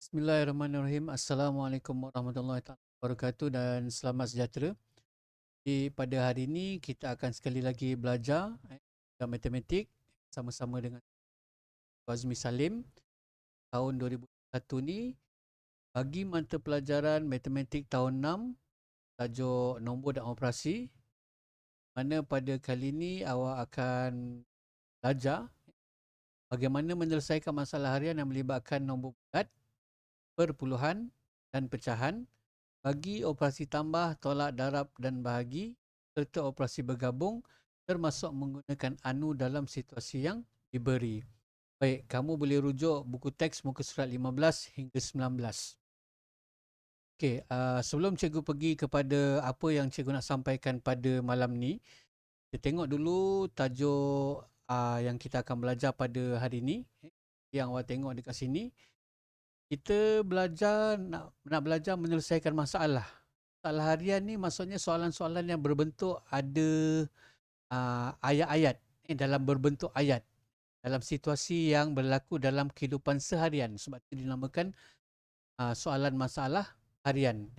Bismillahirrahmanirrahim. Assalamualaikum warahmatullahi wabarakatuh dan selamat sejahtera. Pada hari ini kita akan sekali lagi belajar dalam matematik sama-sama dengan Azmi Salim. Tahun 2021 ni bagi mata pelajaran matematik tahun 6 tajuk nombor dan operasi, mana pada kali ini awak akan belajar bagaimana menyelesaikan masalah harian yang melibatkan nombor bulat, perpuluhan dan pecahan bagi operasi tambah, tolak, darab dan bahagi serta operasi bergabung termasuk menggunakan anu dalam situasi yang diberi. Baik, kamu boleh rujuk buku teks muka surat 15 hingga 19. Okey, sebelum cikgu pergi kepada apa yang cikgu nak sampaikan pada malam ni, kita tengok dulu tajuk yang kita akan belajar pada hari ni. Yang awak tengok dekat sini, kita belajar nak belajar menyelesaikan masalah. Masalah harian ni maksudnya soalan-soalan yang berbentuk ada ayat-ayat, dalam berbentuk ayat dalam situasi yang berlaku dalam kehidupan seharian. Sebab itu dinamakan soalan masalah harian.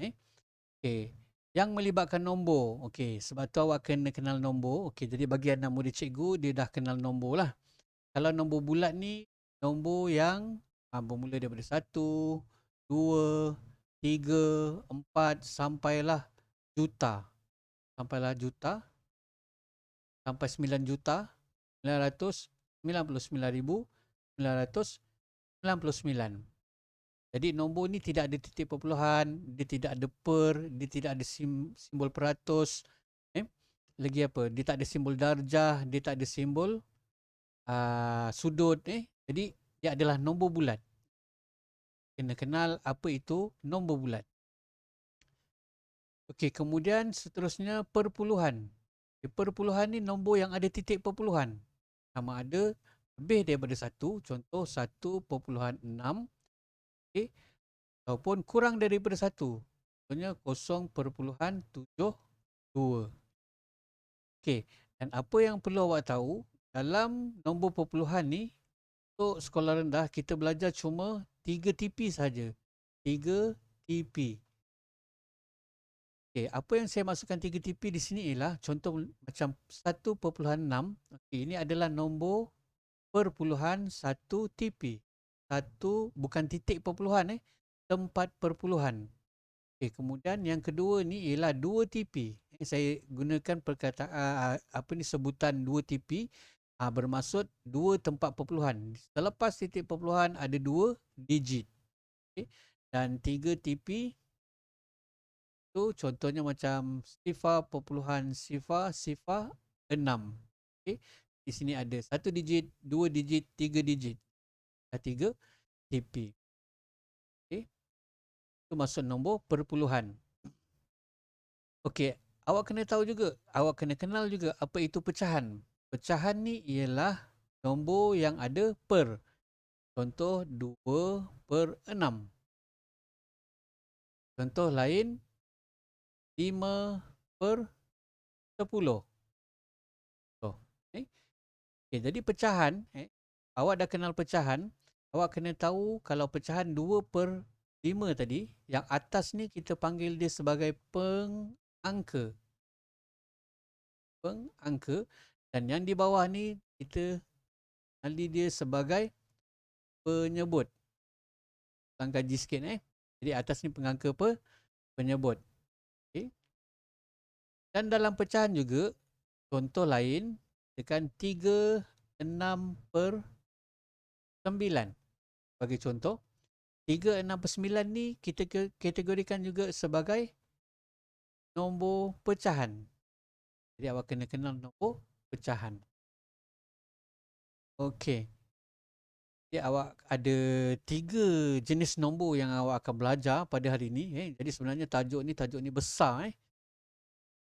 Okey. Yang melibatkan nombor. Okey, sebab tu awak kena kenal nombor. Okey, jadi bagi anak murid cikgu, dia dah kenal nombor lah. Kalau nombor bulat ni, nombor yang bermula daripada 1, 2, 3, 4 sampailah juta. Sampailah juta. Sampai 9 juta 999,999. Jadi nombor ni tidak ada titik perpuluhan, dia tidak ada per, dia tidak ada simbol peratus. Lagi apa? Dia tak ada simbol darjah, dia tak ada simbol sudut. Jadi dia adalah nombor bulat. Kena kenal apa itu nombor bulat. Okey, kemudian seterusnya perpuluhan. Perpuluhan ni nombor yang ada titik perpuluhan. Sama ada lebih daripada 1, contoh 1.6, okay, ataupun kurang daripada 1, contohnya 0.72. Okey, dan apa yang perlu awak tahu, dalam nombor perpuluhan ni, untuk sekolah rendah, kita belajar cuma 3 TP saja. 3 TP. Okey, apa yang saya masukkan 3 TP di sini ialah contoh macam 1.6. Okey, ini adalah nombor perpuluhan 1 TP. 1 bukan titik perpuluhan, tempat perpuluhan. Okey, kemudian yang kedua ni ialah 2 TP. Saya gunakan perkataan sebutan 2 TP bermaksud 2 tempat perpuluhan. Selepas titik perpuluhan ada 2 digit. Okay. Dan 3 TP tu contohnya macam 0.006. Okay. Di sini ada 1 digit, 2 digit, 3 digit. 3 TP. Okay. Itu maksud nombor perpuluhan. Okey, awak kena tahu juga, awak kena kenal juga apa itu pecahan. Pecahan ni ialah nombor yang ada per. Contoh 2/6. Contoh lain 5/10. Okay, jadi pecahan, awak dah kenal pecahan, awak kena tahu kalau pecahan 2/5 tadi, yang atas ni kita panggil dia sebagai pengangka. Pengangka, dan yang di bawah ni kita kenali dia sebagai penyebut. Ulang kaji sikit Jadi atas ni pengangka penyebut. Okay. Dan dalam pecahan juga, contoh lain tekan 3/6/9. Bagi contoh, 3/6/9 ni kita kategorikan juga sebagai nombor pecahan. Jadi awak kena kenal nombor pecahan. Okey. Jadi awak ada 3 jenis nombor yang awak akan belajar pada hari ini. Jadi sebenarnya tajuk ni besar.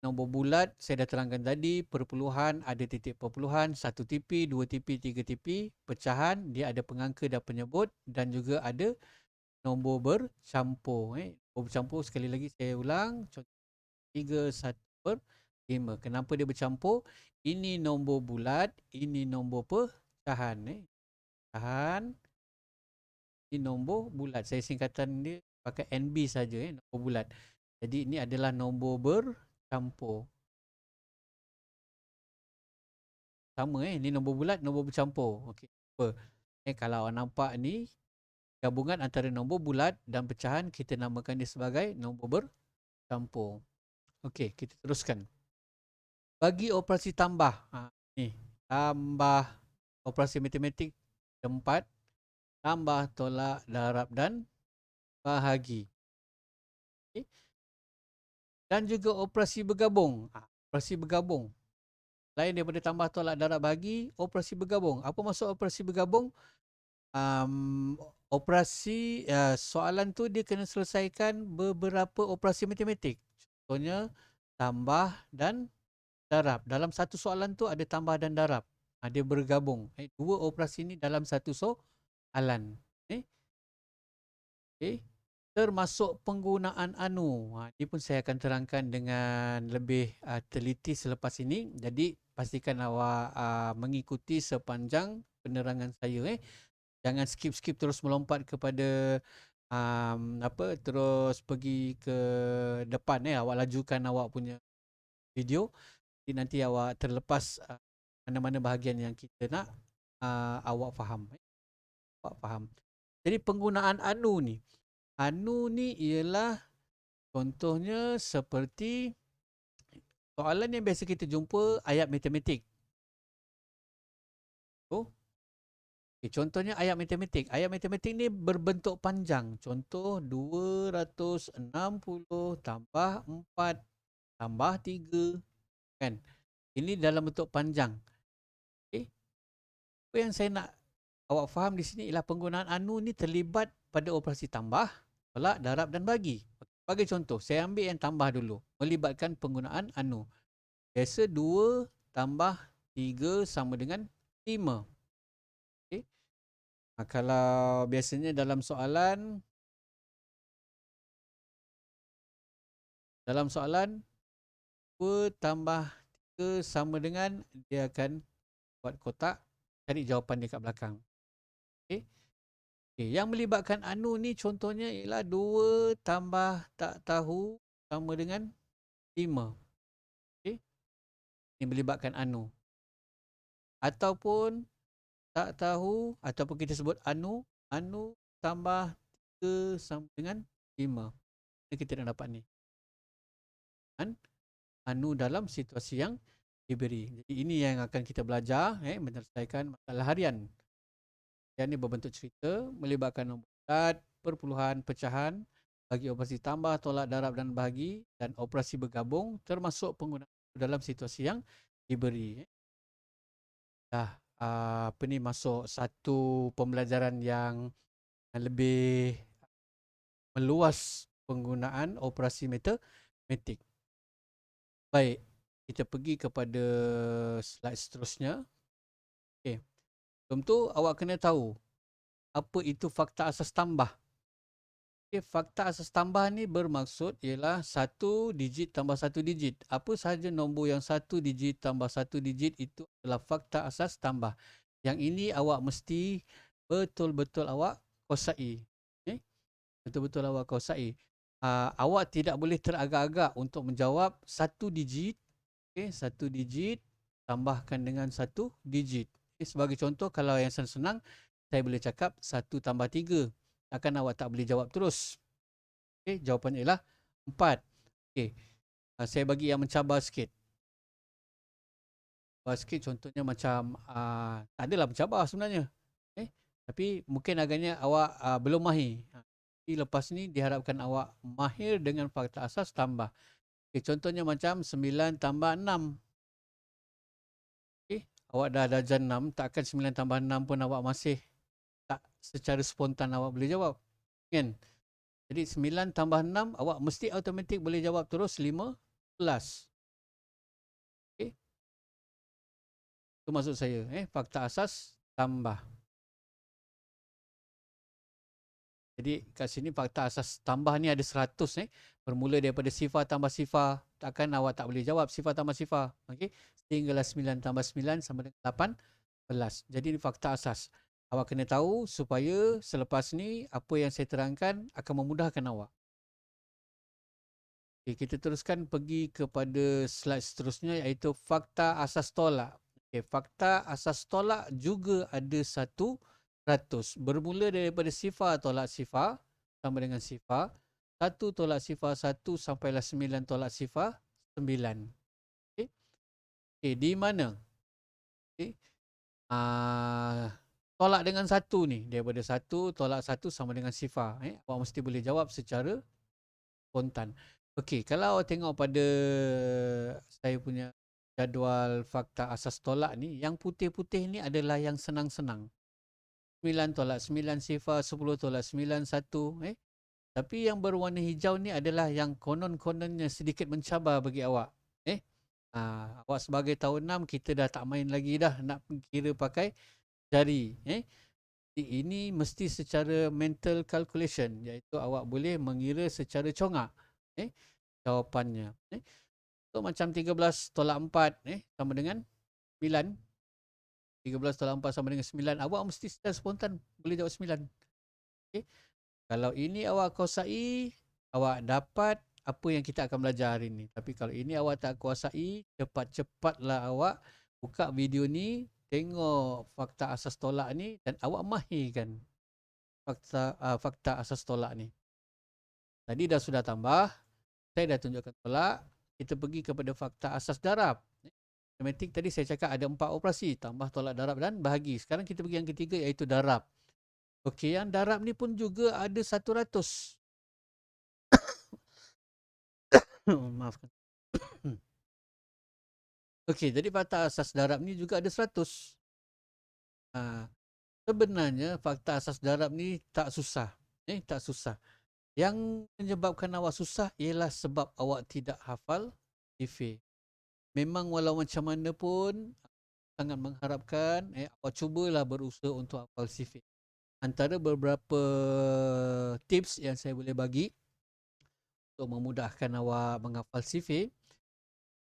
Nombor bulat saya dah terangkan tadi, perpuluhan ada titik perpuluhan, 1 TP, 2 TP, 3 TP. Pecahan dia ada pengangka dan penyebut, dan juga ada nombor bercampur. Nombor bercampur sekali lagi saya ulang, 3/1/5. Kenapa dia bercampur? Ini nombor bulat, ini nombor pecahan. Pecahan Ini nombor bulat. Saya singkatan dia pakai NB saja, nombor bulat. Jadi ini adalah nombor bercampur. Sama ni nombor bulat, nombor bercampur. Okey. Apa? Kalau awak nampak ni gabungan antara nombor bulat dan pecahan, kita namakan dia sebagai nombor bercampur. Okey, kita teruskan. Bagi operasi tambah. Ni, tambah operasi matematik tempat, tambah, tolak, darab dan bahagi. Okay. Dan juga operasi bergabung. Operasi bergabung. Lain daripada tambah, tolak, darab, bahagi, operasi bergabung. Apa maksud operasi bergabung? Operasi soalan tu dia kena selesaikan beberapa operasi matematik. Contohnya tambah dan darab. Dalam satu soalan tu ada tambah dan darab. Dia bergabung. Dua operasi ni dalam satu soalan. Okay. Termasuk penggunaan anu. Ini pun saya akan terangkan dengan lebih teliti selepas ini. Jadi pastikan awak mengikuti sepanjang penerangan saya. Jangan skip-skip terus melompat kepada terus pergi ke depan. Awak lajukan awak punya video. Jadi nanti awak terlepas mana-mana bahagian yang kita nak awak faham. Awak faham. Jadi penggunaan anu ni. Anu ni ialah contohnya seperti soalan yang biasa kita jumpa ayat matematik. Contohnya ayat matematik. Ayat matematik ni berbentuk panjang. Contoh 260 tambah 4 tambah 3. Kan? Ini dalam bentuk panjang. Okay. Apa yang saya nak awak faham di sini ialah penggunaan anu ni terlibat pada operasi tambah, tolak, darab dan bagi. Bagi contoh, saya ambil yang tambah dulu. Melibatkan penggunaan anu. Biasa 2 tambah 3 sama dengan 5. Okay. Kalau biasanya dalam soalan 2 tambah 3 sama dengan, dia akan buat kotak, cari jawapan dia kat belakang. Okay. Yang melibatkan anu ni contohnya ialah 2 tambah tak tahu sama dengan 5. Okay. Ini melibatkan anu. Ataupun tak tahu, ataupun kita sebut anu tambah 3 sama dengan 5. Ini kita nak dapat ni. Anu dalam situasi yang diberi. Jadi ini yang akan kita belajar menyelesaikan masalah harian. Yang ini berbentuk cerita, melibatkan nombor bulat, perpuluhan, pecahan, bagi operasi tambah, tolak, darab dan bahagi, dan operasi bergabung termasuk penggunaan dalam situasi yang diberi. Apa ni masuk satu pembelajaran yang lebih meluas penggunaan operasi matematik. Baik, kita pergi kepada slide seterusnya. Okey. Sebelum tu awak kena tahu apa itu fakta asas tambah. Okay, fakta asas tambah ni bermaksud ialah 1 digit tambah 1 digit. Apa sahaja nombor yang 1 digit tambah 1 digit itu adalah fakta asas tambah. Yang ini awak mesti betul-betul awak kuasai. Okay? Betul-betul awak kuasai. Awak tidak boleh teragak-agak untuk menjawab 1 digit. Okay? 1 digit tambahkan dengan 1 digit. Okay? Sebagai contoh, kalau yang senang-senang, saya boleh cakap 1 tambah 3. Takkan awak tak boleh jawab terus. Okay, jawapannya ialah 4. Okay. Saya bagi yang mencabar sikit. Contohnya macam tak adalah mencabar sebenarnya. Okay. Tapi mungkin agaknya awak belum mahir. Jadi lepas ni diharapkan awak mahir dengan fakta asas tambah. Okay, contohnya macam 9 tambah 6. Okay. Awak dah darjah 6, takkan 9 tambah 6 pun awak masih tak secara spontan awak boleh jawab. Kan? Jadi 9 tambah 6 awak mesti automatik boleh jawab terus 15. Okay. Itu maksud saya. Fakta asas tambah. Jadi kat sini fakta asas tambah ni ada 100. Bermula daripada sifar tambah sifar. Takkan awak tak boleh jawab sifar tambah sifar. Okay. Sehinggalah 9 tambah 9 sama dengan 18. Jadi ini fakta asas. Awak kena tahu supaya selepas ni apa yang saya terangkan akan memudahkan awak. Okay, kita teruskan pergi kepada slide seterusnya iaitu fakta asas tolak. Okay, fakta asas tolak juga ada 100. Bermula daripada sifar tolak sifar sama dengan sifar. 1 tolak sifar 1 sampailah 9 tolak sifar 9. Okay. Okay, di mana? Okay. Tolak dengan 1 ni. Daripada 1 tolak 1 sama dengan sifar. Awak mesti boleh jawab secara spontan. Okey, kalau awak tengok pada saya punya jadual fakta asas tolak ni, yang putih-putih ni adalah yang senang-senang. 9 tolak 9 sifar, 10 tolak 9 1. Tapi yang berwarna hijau ni adalah yang konon-kononnya sedikit mencabar bagi awak. Awak sebagai tahun 6, kita dah tak main lagi dah nak kira pakai jari. Ini mesti secara mental calculation, iaitu awak boleh mengira secara congak jawapannya. So macam 13 tolak 4 sama dengan 9. 13 tolak 4 sama dengan 9. Awak mesti secara spontan boleh jawab 9. Okay. Kalau ini awak kuasai, awak dapat apa yang kita akan belajar hari ini. Tapi kalau ini awak tak kuasai, cepat-cepatlah awak buka video ni, tengok fakta asas tolak ni dan awak mahirkan fakta asas tolak ni. Tadi dah sudah tambah, saya dah tunjukkan tolak. Kita pergi kepada fakta asas darab. Matematik tadi saya cakap ada 4 operasi, tambah, tolak, darab dan bahagi. Sekarang kita pergi yang ketiga iaitu darab. Okey, yang darab ni pun juga ada 100. Maafkan. Okey, jadi fakta asas darab ni juga ada 100. Sebenarnya fakta asas darab ni tak susah. Tak susah. Yang menyebabkan awak susah ialah sebab awak tidak hafal CV. Memang walau macam mana pun sangat mengharapkan awak cubalah berusaha untuk hafal CV. Antara beberapa tips yang saya boleh bagi untuk memudahkan awak menghafal CV.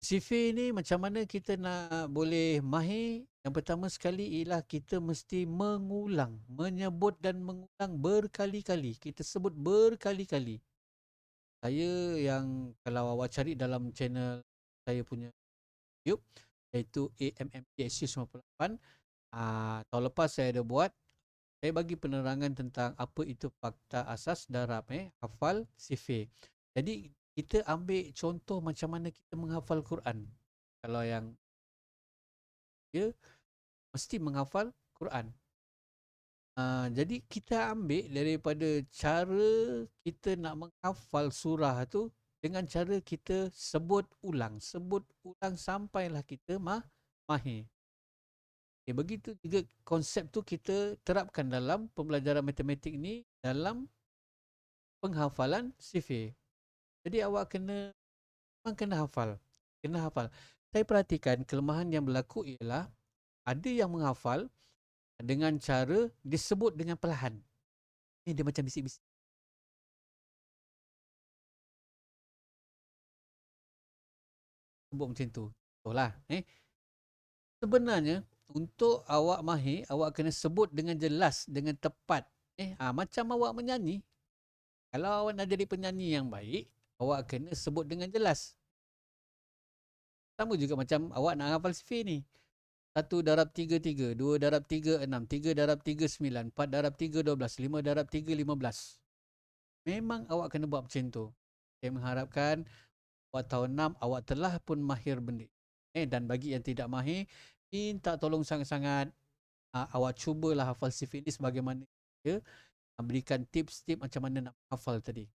CV ni macam mana kita nak boleh mahir? Yang pertama sekali ialah kita mesti mengulang, menyebut dan mengulang berkali-kali. Kita sebut berkali-kali. Saya yang kalau awak cari dalam channel saya punya YouTube iaitu AMMTSU 98, tahun lepas saya ada buat, saya bagi penerangan tentang apa itu fakta asas darab, hafal CV. Jadi kita ambil contoh macam mana kita menghafal Quran. Kalau yang dia mesti menghafal Quran. Jadi kita ambil daripada cara kita nak menghafal surah tu dengan cara kita sebut ulang sampailah kita mahir. Begitu juga konsep tu kita terapkan dalam pembelajaran matematik ni dalam penghafalan CV. Jadi awak memang kena hafal. Saya perhatikan kelemahan yang berlaku ialah ada yang menghafal dengan cara disebut dengan perlahan. Dia macam bisik-bisik. Sebut macam tu. Itulah. Sebenarnya untuk awak mahir, awak kena sebut dengan jelas, dengan tepat. Macam awak menyanyi. Kalau awak nak jadi penyanyi yang baik, awak kena sebut dengan jelas. Sama juga macam awak nak hafal CV ni. 1 darab 3, 3. 2 darab 3, 6. 3 darab 3, 9. 4 darab 3, 12. 5 darab 3, 15. Memang awak kena buat macam tu. Saya mengharapkan awak tahun 6, awak telah pun mahir benda. Dan bagi yang tidak mahir, minta tolong sangat-sangat. Awak cubalah hafal CV ni sebagaimana dia berikan tips-tips macam mana nak hafal tadi.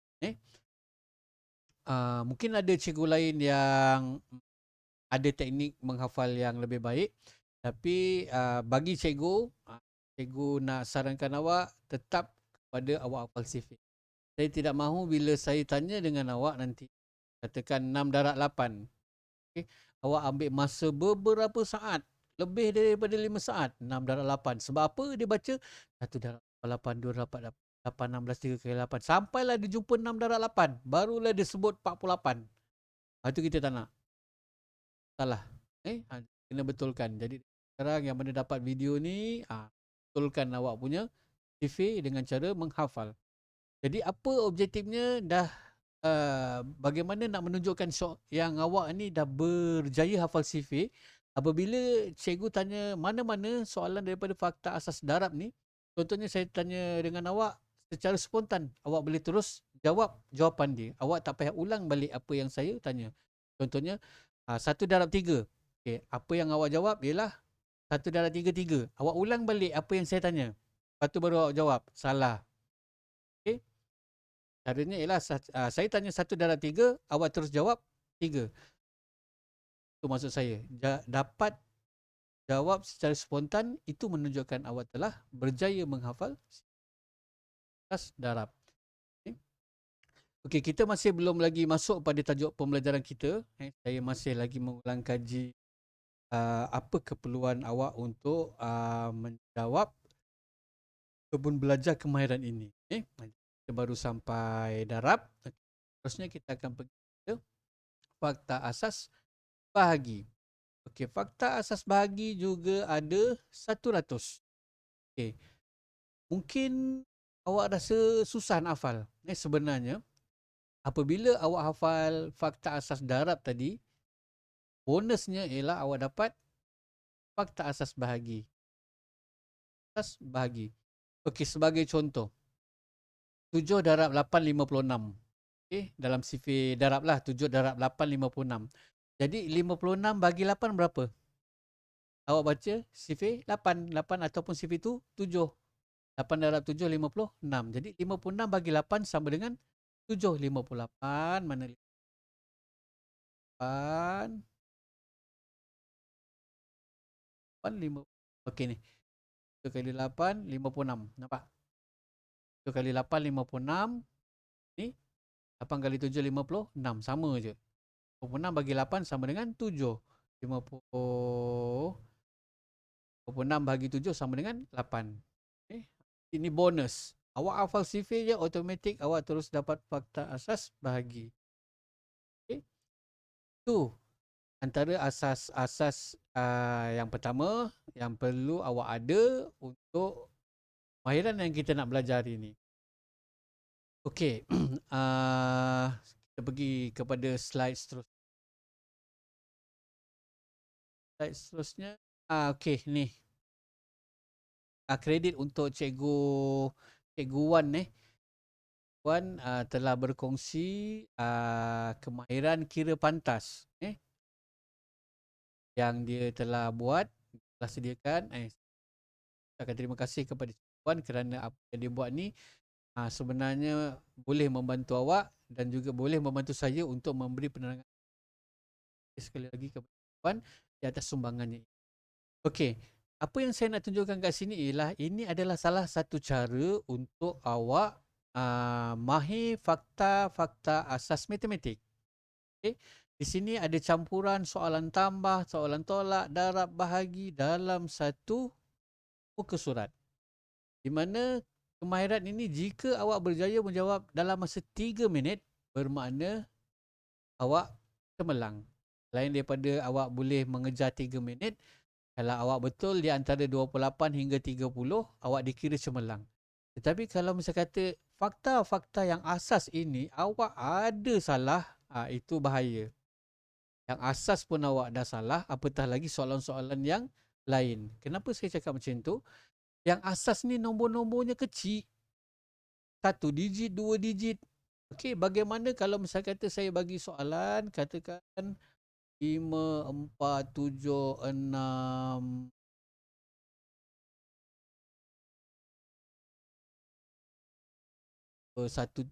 Mungkin ada cikgu lain yang ada teknik menghafal yang lebih baik. Tapi bagi cikgu nak sarankan awak tetap kepada awak hafal CV. Saya tidak mahu bila saya tanya dengan awak nanti, katakan 6 darab 8. Okay. Awak ambil masa beberapa saat, lebih daripada 5 saat, 6 darab 8. Sebab apa dia baca? 1 darab 8, 2 darab 8, 8, 16, 3 kali 8. Sampailah dia jumpa 6 darab 8. Barulah dia sebut 48. Itu kita tak nak. Salah. Kena betulkan. Jadi sekarang yang mana dapat video ni, betulkan awak punya CV dengan cara menghafal. Jadi apa objektifnya dah bagaimana nak menunjukkan yang awak ni dah berjaya hafal CV apabila cikgu tanya mana-mana soalan daripada fakta asas darab ni, contohnya saya tanya dengan awak secara spontan, awak boleh terus jawab jawapan dia. Awak tak payah ulang balik apa yang saya tanya. Contohnya 1 darab 3. Okay, apa yang awak jawab ialah 1 darab 3, 3. Awak ulang balik apa yang saya tanya. Lepas tu baru awak jawab. Salah. Okay. Caranya ialah saya tanya 1 darab 3, awak terus jawab 3. Itu maksud saya. Dapat jawab secara spontan itu menunjukkan awak telah berjaya menghafal asas darab. Okay. Okey, kita masih belum lagi masuk pada tajuk pembelajaran kita. Saya masih lagi mengulang kaji apa keperluan awak untuk menjawab kebun belajar kemahiran ini. Okay. Kita baru sampai darab. Terusnya kita akan pergi ke fakta asas bahagi. Okey, fakta asas bahagi juga ada 100. Okey. Mungkin awak rasa susah nak hafal. Sebenarnya apabila awak hafal fakta asas darab tadi, bonusnya ialah awak dapat fakta asas bahagi. Asas bahagi. Okey, sebagai contoh. 7 darab 8, 56. Okey, dalam CV darab lah. 7 darab 8, 56. Jadi 56 bagi 8 berapa? Awak baca CV 8. 8 ataupun CV tu 7. 8 darab 7, 56. Jadi 56 bagi 8 sama dengan 7. 58 mana 8. 8, 5. Okey ni. 1 kali 8, 56. Nampak? 1 kali 8, 56. Ni 8 kali 7, 56. Sama je. 56 bagi 8 sama dengan 7. 56 bagi 7 sama dengan 8. Okay. Ini bonus. Awak hafal CV je, automatik awak terus dapat fakta asas bahagi. Okay. Itu antara asas-asas yang pertama yang perlu awak ada untuk mahiran yang kita nak belajar hari ini. Okey, kita pergi kepada slide seterusnya. Slide seterusnya, okey ni. Kredit untuk cikgu Wan Wan telah berkongsi kemahiran kira pantas yang dia telah buat, telah sediakan. Saya akan terima kasih kepada cikgu Wan kerana apa yang dia buat ni sebenarnya boleh membantu awak dan juga boleh membantu saya untuk memberi penerangan sekali lagi kepada Wan di atas sumbangannya. Okey, apa yang saya nak tunjukkan kat sini ialah ini adalah salah satu cara untuk awak mahir fakta-fakta asas matematik. Okay. Di sini ada campuran soalan tambah, soalan tolak, darab, bahagi dalam satu muka surat. Di mana kemahiran ini jika awak berjaya menjawab dalam masa 3 minit, bermakna awak cemerlang. Lain daripada awak boleh mengejar 3 minit, kalau awak betul di antara 28 hingga 30, awak dikira cemerlang. Tetapi kalau misalnya kata fakta-fakta yang asas ini awak ada salah, itu bahaya. Yang asas pun awak dah salah, apatah lagi soalan-soalan yang lain. Kenapa saya cakap macam tu? Yang asas ni nombor-nombornya kecil. 1 digit, 2 digit. Okey, bagaimana kalau misalnya kata saya bagi soalan, katakan 5, 4, 7, 6, 1,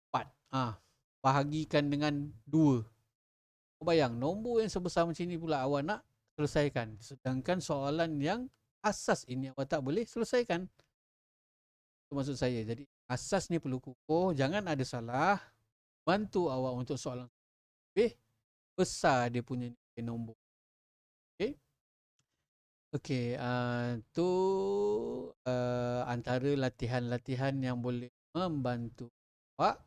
4. Bahagikan dengan 2. Bayang, nombor yang sebesar macam ni pula awak nak selesaikan. Sedangkan soalan yang asas ini awak tak boleh selesaikan. Itu maksud saya. Jadi asas ni perlu kukuh, jangan ada salah. Bantu awak untuk soalan lebih besar dia punya nombor. Okey. Okey, tu antara latihan-latihan yang boleh membantu awak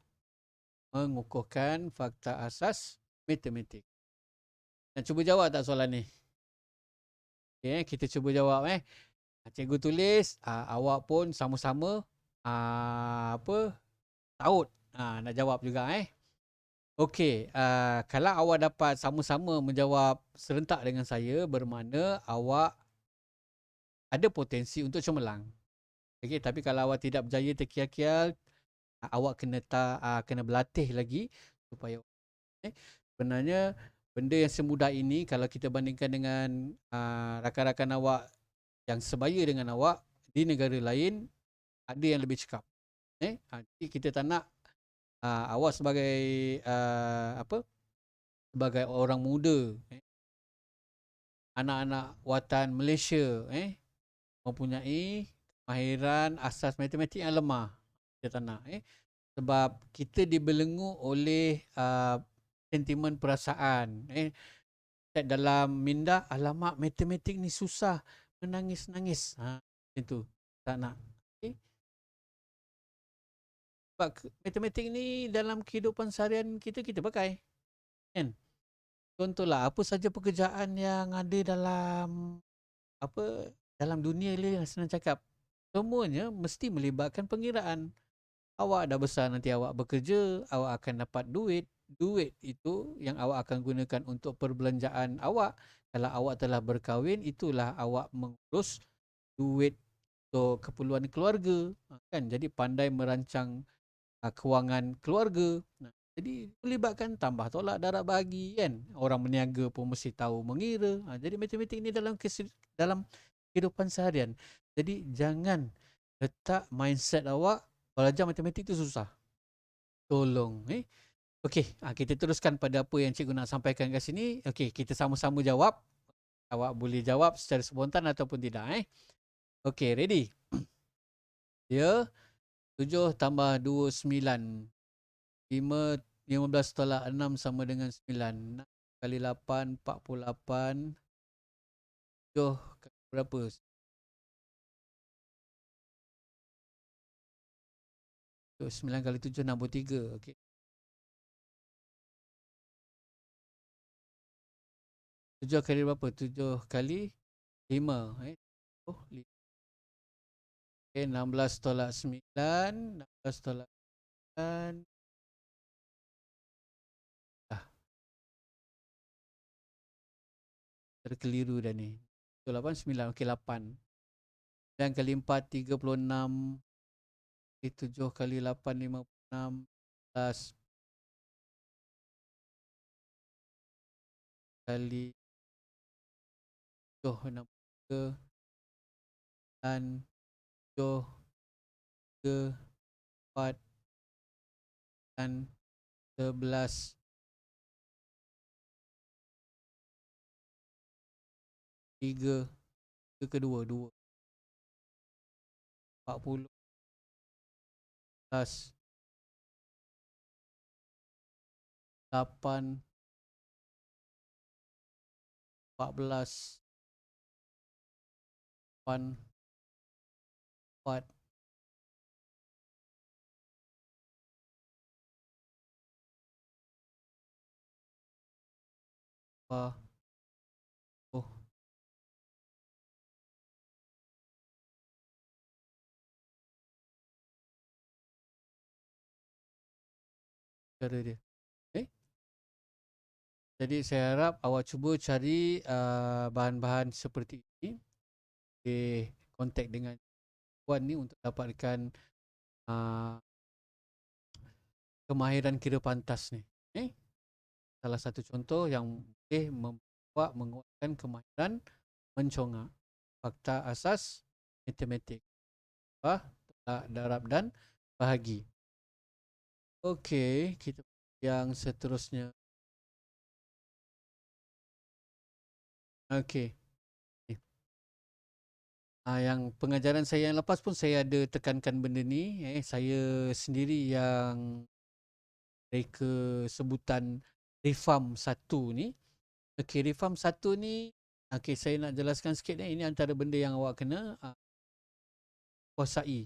mengukuhkan fakta asas matematik. Nak cuba jawab tak soalan ni? Okay, kita cuba jawab. Cikgu tulis, awak pun sama-sama apa taut nak jawab juga Okey, kalau awak dapat sama-sama menjawab serentak dengan saya, bermakna awak ada potensi untuk cemerlang. Okey, tapi kalau awak tidak berjaya terkial-kial, awak kena berlatih lagi supaya sebenarnya benda yang semudah ini kalau kita bandingkan dengan rakan-rakan awak yang sebaya dengan awak di negara lain, ada yang lebih cekap. Jadi kita tak nak awak sebagai sebagai orang muda, anak-anak watan Malaysia mempunyai kemahiran asas matematik yang lemah. Kita tak nak sebab kita dibelenggu oleh sentimen perasaan dalam minda, alamak matematik ni susah, menangis-nangis. Macam tu. Tak nak. Sebab matematik ni dalam kehidupan seharian kita pakai. Kan? Contohlah, apa saja pekerjaan yang ada dalam dunia ni yang senang cakap, semuanya mesti melibatkan pengiraan. Awak dah besar nanti awak bekerja, awak akan dapat duit. Duit itu yang awak akan gunakan untuk perbelanjaan awak. Kalau awak telah berkahwin, itulah awak mengurus duit untuk keperluan keluarga. Kan? Jadi pandai merancang kewangan keluarga. Jadi melibatkan tambah tolak darab bahagi kan. Orang berniaga pun mesti tahu mengira. Jadi matematik ni dalam kehidupan seharian. Jadi jangan letak mindset awak belajar matematik tu susah. Tolong Okey, kita teruskan pada apa yang cikgu nak sampaikan kat sini. Okey, kita sama-sama jawab. Awak boleh jawab secara spontan ataupun tidak Okey, ready? Ya, 7 tambah 2, 9. 15 tolak 6 sama dengan 9. 6 kali 8, 48. 7 kali berapa? 9 kali 7, 63. Okey. 7 kali berapa? 7 kali 5. Oh, 5. Okay, 16 tolak 9. 16 tolak 9. Terkeliru dah ni. 8, 9. Okey, 8. 9 kali 4, 36. 7 kali 8, 56. 11 kali 7, 63. Dan 7, 3, 4. Dan 11. 3. Kedua, 2. 40. 11. 8. 14. 8. 4. 2. Oh. Cara dia. Jadi saya harap awak cuba cari bahan-bahan seperti ini. Kontak dengan Puan ni untuk dapatkan kemahiran kira pantas ni. Salah satu contoh yang boleh membuat menguatkan kemahiran mencongak. Fakta asas matematik. Tolak, darab dan bahagi. Okey, kita yang seterusnya. Okey. Yang pengajaran saya yang lepas pun saya ada tekankan benda ni. Saya sendiri yang mereka sebutan reform 1 ni. Okey, reform 1 ni, okey saya nak jelaskan sikit ini antara benda yang awak kena kuasai.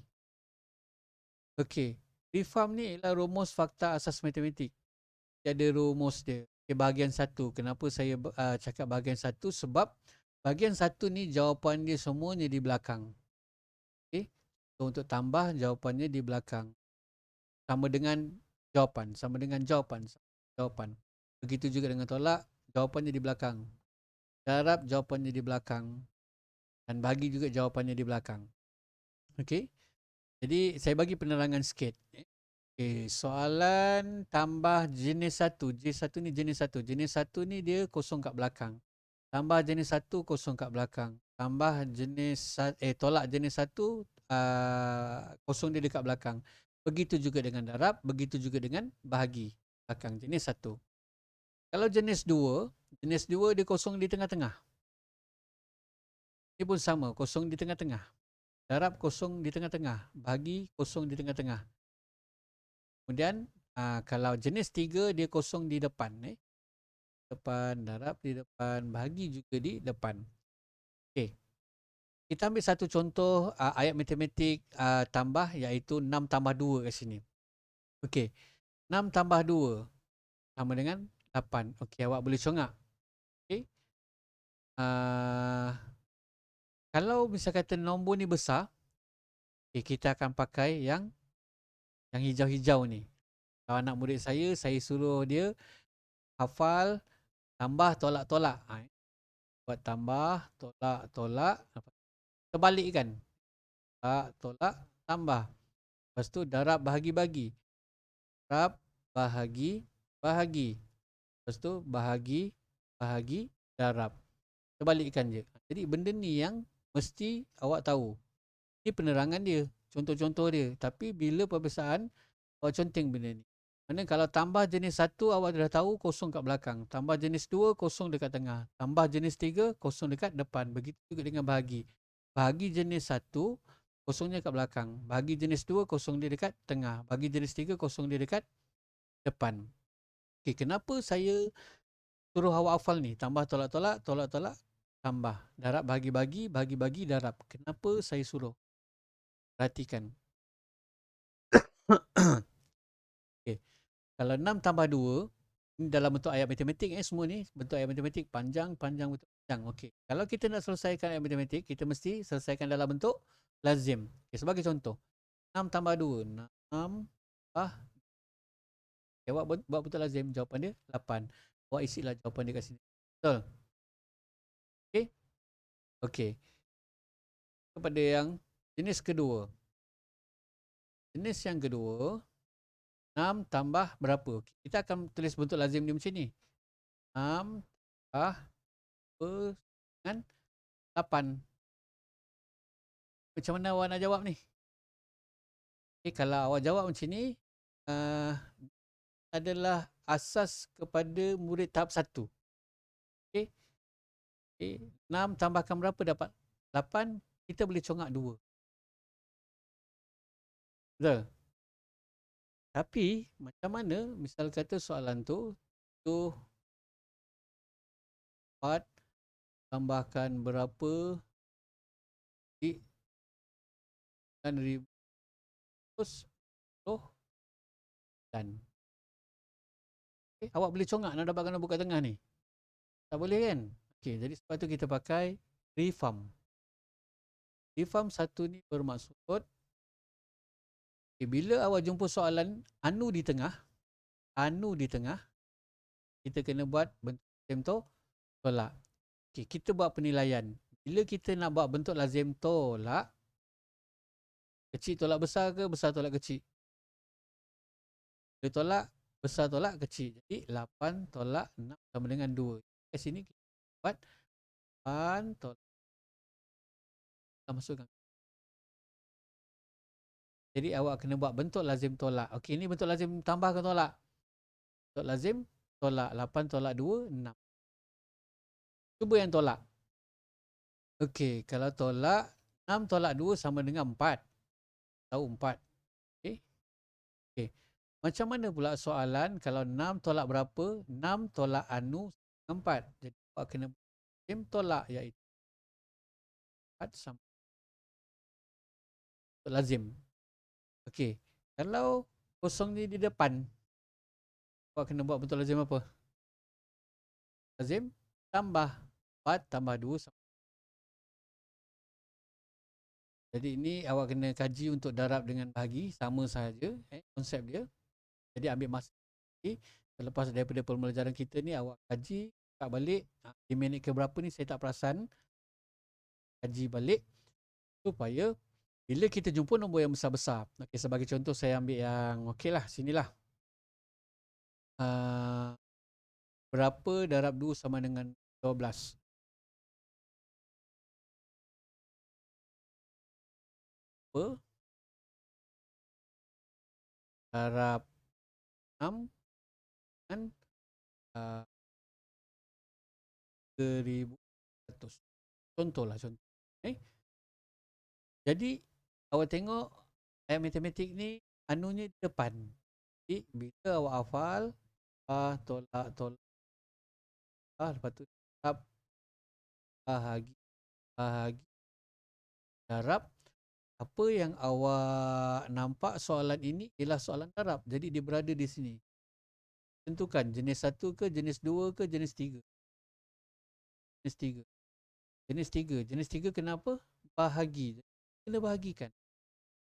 Okey, reform ni ialah rumus fakta asas matematik. Dia ada rumus dia. Okay, bahagian 1. Kenapa saya cakap bahagian 1? Sebab bahagian satu ni jawapan dia semuanya di belakang. Okey. So, untuk tambah jawapannya di belakang. Sama dengan jawapan, sama dengan jawapan, jawapan. Begitu juga dengan tolak, jawapannya di belakang. Darab, jawapannya di belakang. Dan bagi juga jawapannya di belakang. Okey. Jadi saya bagi penerangan sikit. Okey, soalan tambah jenis satu. J1 ni jenis satu. Jenis satu ni dia kosong kat belakang. Tambah jenis satu kosong kat belakang. Tambah jenis tolak jenis satu kosong dia dekat belakang. Begitu juga dengan darab, begitu juga dengan bahagi belakang jenis satu. Kalau jenis dua dia kosong di tengah-tengah. Dia pun sama, kosong di tengah-tengah. Darab kosong di tengah-tengah, bahagi kosong di tengah-tengah. Kemudian kalau jenis 3 dia kosong di depan, depan, darab di depan, bahagi juga di depan. Okey. Kita ambil satu contoh ayat matematik tambah, iaitu 6 tambah 2 kat sini. Okey. 6 tambah 2 sama dengan 8. Okey, awak boleh congak. Okey. Kalau misal kata nombor ni besar, kita akan pakai yang hijau-hijau ni. Kalau anak murid saya suruh dia hafal tambah tolak-tolak. Buat tambah, tolak, tolak. Terbalikkan. Tolak, tambah. Lepas tu darab, bahagi-bagi. Darab, bahagi, bahagi. Lepas tu bahagi, bahagi, darab. Terbalikkan je. Jadi benda ni yang mesti awak tahu. Ini penerangan dia. Contoh-contoh dia. Tapi bila perbesaan, awak conteng benda ni. Mana kalau tambah jenis 1, awak dah tahu kosong kat belakang. Tambah jenis 2, kosong dekat tengah. Tambah jenis 3, kosong dekat depan. Begitu juga dengan bahagi. Bahagi jenis 1, kosongnya kat belakang. Bahagi jenis 2, kosong dia dekat tengah. Bahagi jenis 3, kosong dia dekat depan. Okay, kenapa saya suruh awak hafal ni? Tambah, tolak-tolak, tolak-tolak, tambah. Darab, bahagi-bagi, bahagi-bagi, darab. Kenapa saya suruh? Perhatikan. Okay. Kalau 6 tambah 2, ini dalam bentuk ayat matematik semua ni, bentuk ayat matematik panjang, panjang, bentuk panjang. Okey. Kalau kita nak selesaikan ayat matematik, kita mesti selesaikan dalam bentuk lazim. Okay, sebagai contoh, 6 tambah 2, 6 tambah. Okay, awak buat bentuk lazim, jawapan dia 8. Awak isilah jawapan dia kat sini. Betul? Okey? Okey. Kepada yang jenis kedua. Jenis yang kedua, 6 tambah berapa? Okay. Kita akan tulis bentuk lazim dia macam ni. 6 tambah dengan 8. Macam mana awak nak jawab ni? Okay, kalau awak jawab macam ni, adalah asas kepada murid tahap 1. Okay. Okay. 6 tambahkan berapa dapat? 8. Kita boleh congak 2. Betul? Tapi macam mana misal kata soalan tu 4 tambahkan berapa di 9,010 dan awak boleh congak nak dapatkan nombor kat tengah ni? Tak boleh kan? Okay, jadi sebab tu kita pakai reform. Reform satu ni bermaksud bila awak jumpa soalan anu di tengah, kita kena buat bentuk lazim tolak. Okay, kita buat penilaian. Bila kita nak buat bentuk lazim tolak, kecil tolak besar ke besar tolak kecil? Dia tolak besar tolak kecil. Jadi 8 tolak 6 sama dengan 2. Kat sini kita buat 8 tolak. Kita masukkan. Jadi awak kena buat bentuk lazim tolak. Okey, ini bentuk lazim tambah ke tolak? Bentuk lazim tolak. 8 tolak 2, 6. Cuba yang tolak. Okey, kalau tolak 6 tolak 2 sama dengan 4. Tahu 4. Okey. Okey. Macam mana pula soalan kalau 6 tolak berapa? 6 tolak anu sama 4. Jadi awak kena lazim tolak, iaitu 4 sama bentuk lazim. Okey. Kalau kosong ni di depan, awak kena buat bentuk lazim apa? Lazim tambah 4 tambah 2 sama Jadi ini awak kena kaji untuk darab dengan bahagi, sama sahaja konsep dia. Jadi ambil masa lagi. Selepas daripada pembelajaran kita ni awak kaji, buka balik, di minit ke berapa ni saya tak perasan. Kaji balik supaya bila kita jumpa nombor yang besar-besar. Okey, sebagai contoh saya ambil yang okeylah, sinilah. Berapa darab 2 sama dengan 12? Berapa darab 6 dengan 3,100. Contohlah contoh. Jadi awak tengok ayat matematik ni anunya di depan. Jadi bila awak hafal tolak lepas tu darab, bahagi darab, apa yang awak nampak soalan ini ialah soalan darab. Jadi dia berada di sini. Tentukan jenis 1 ke, jenis 2 ke, jenis 3. Jenis 3. Jenis 3. Jenis 3 kenapa? Bahagi. Kena bahagikan.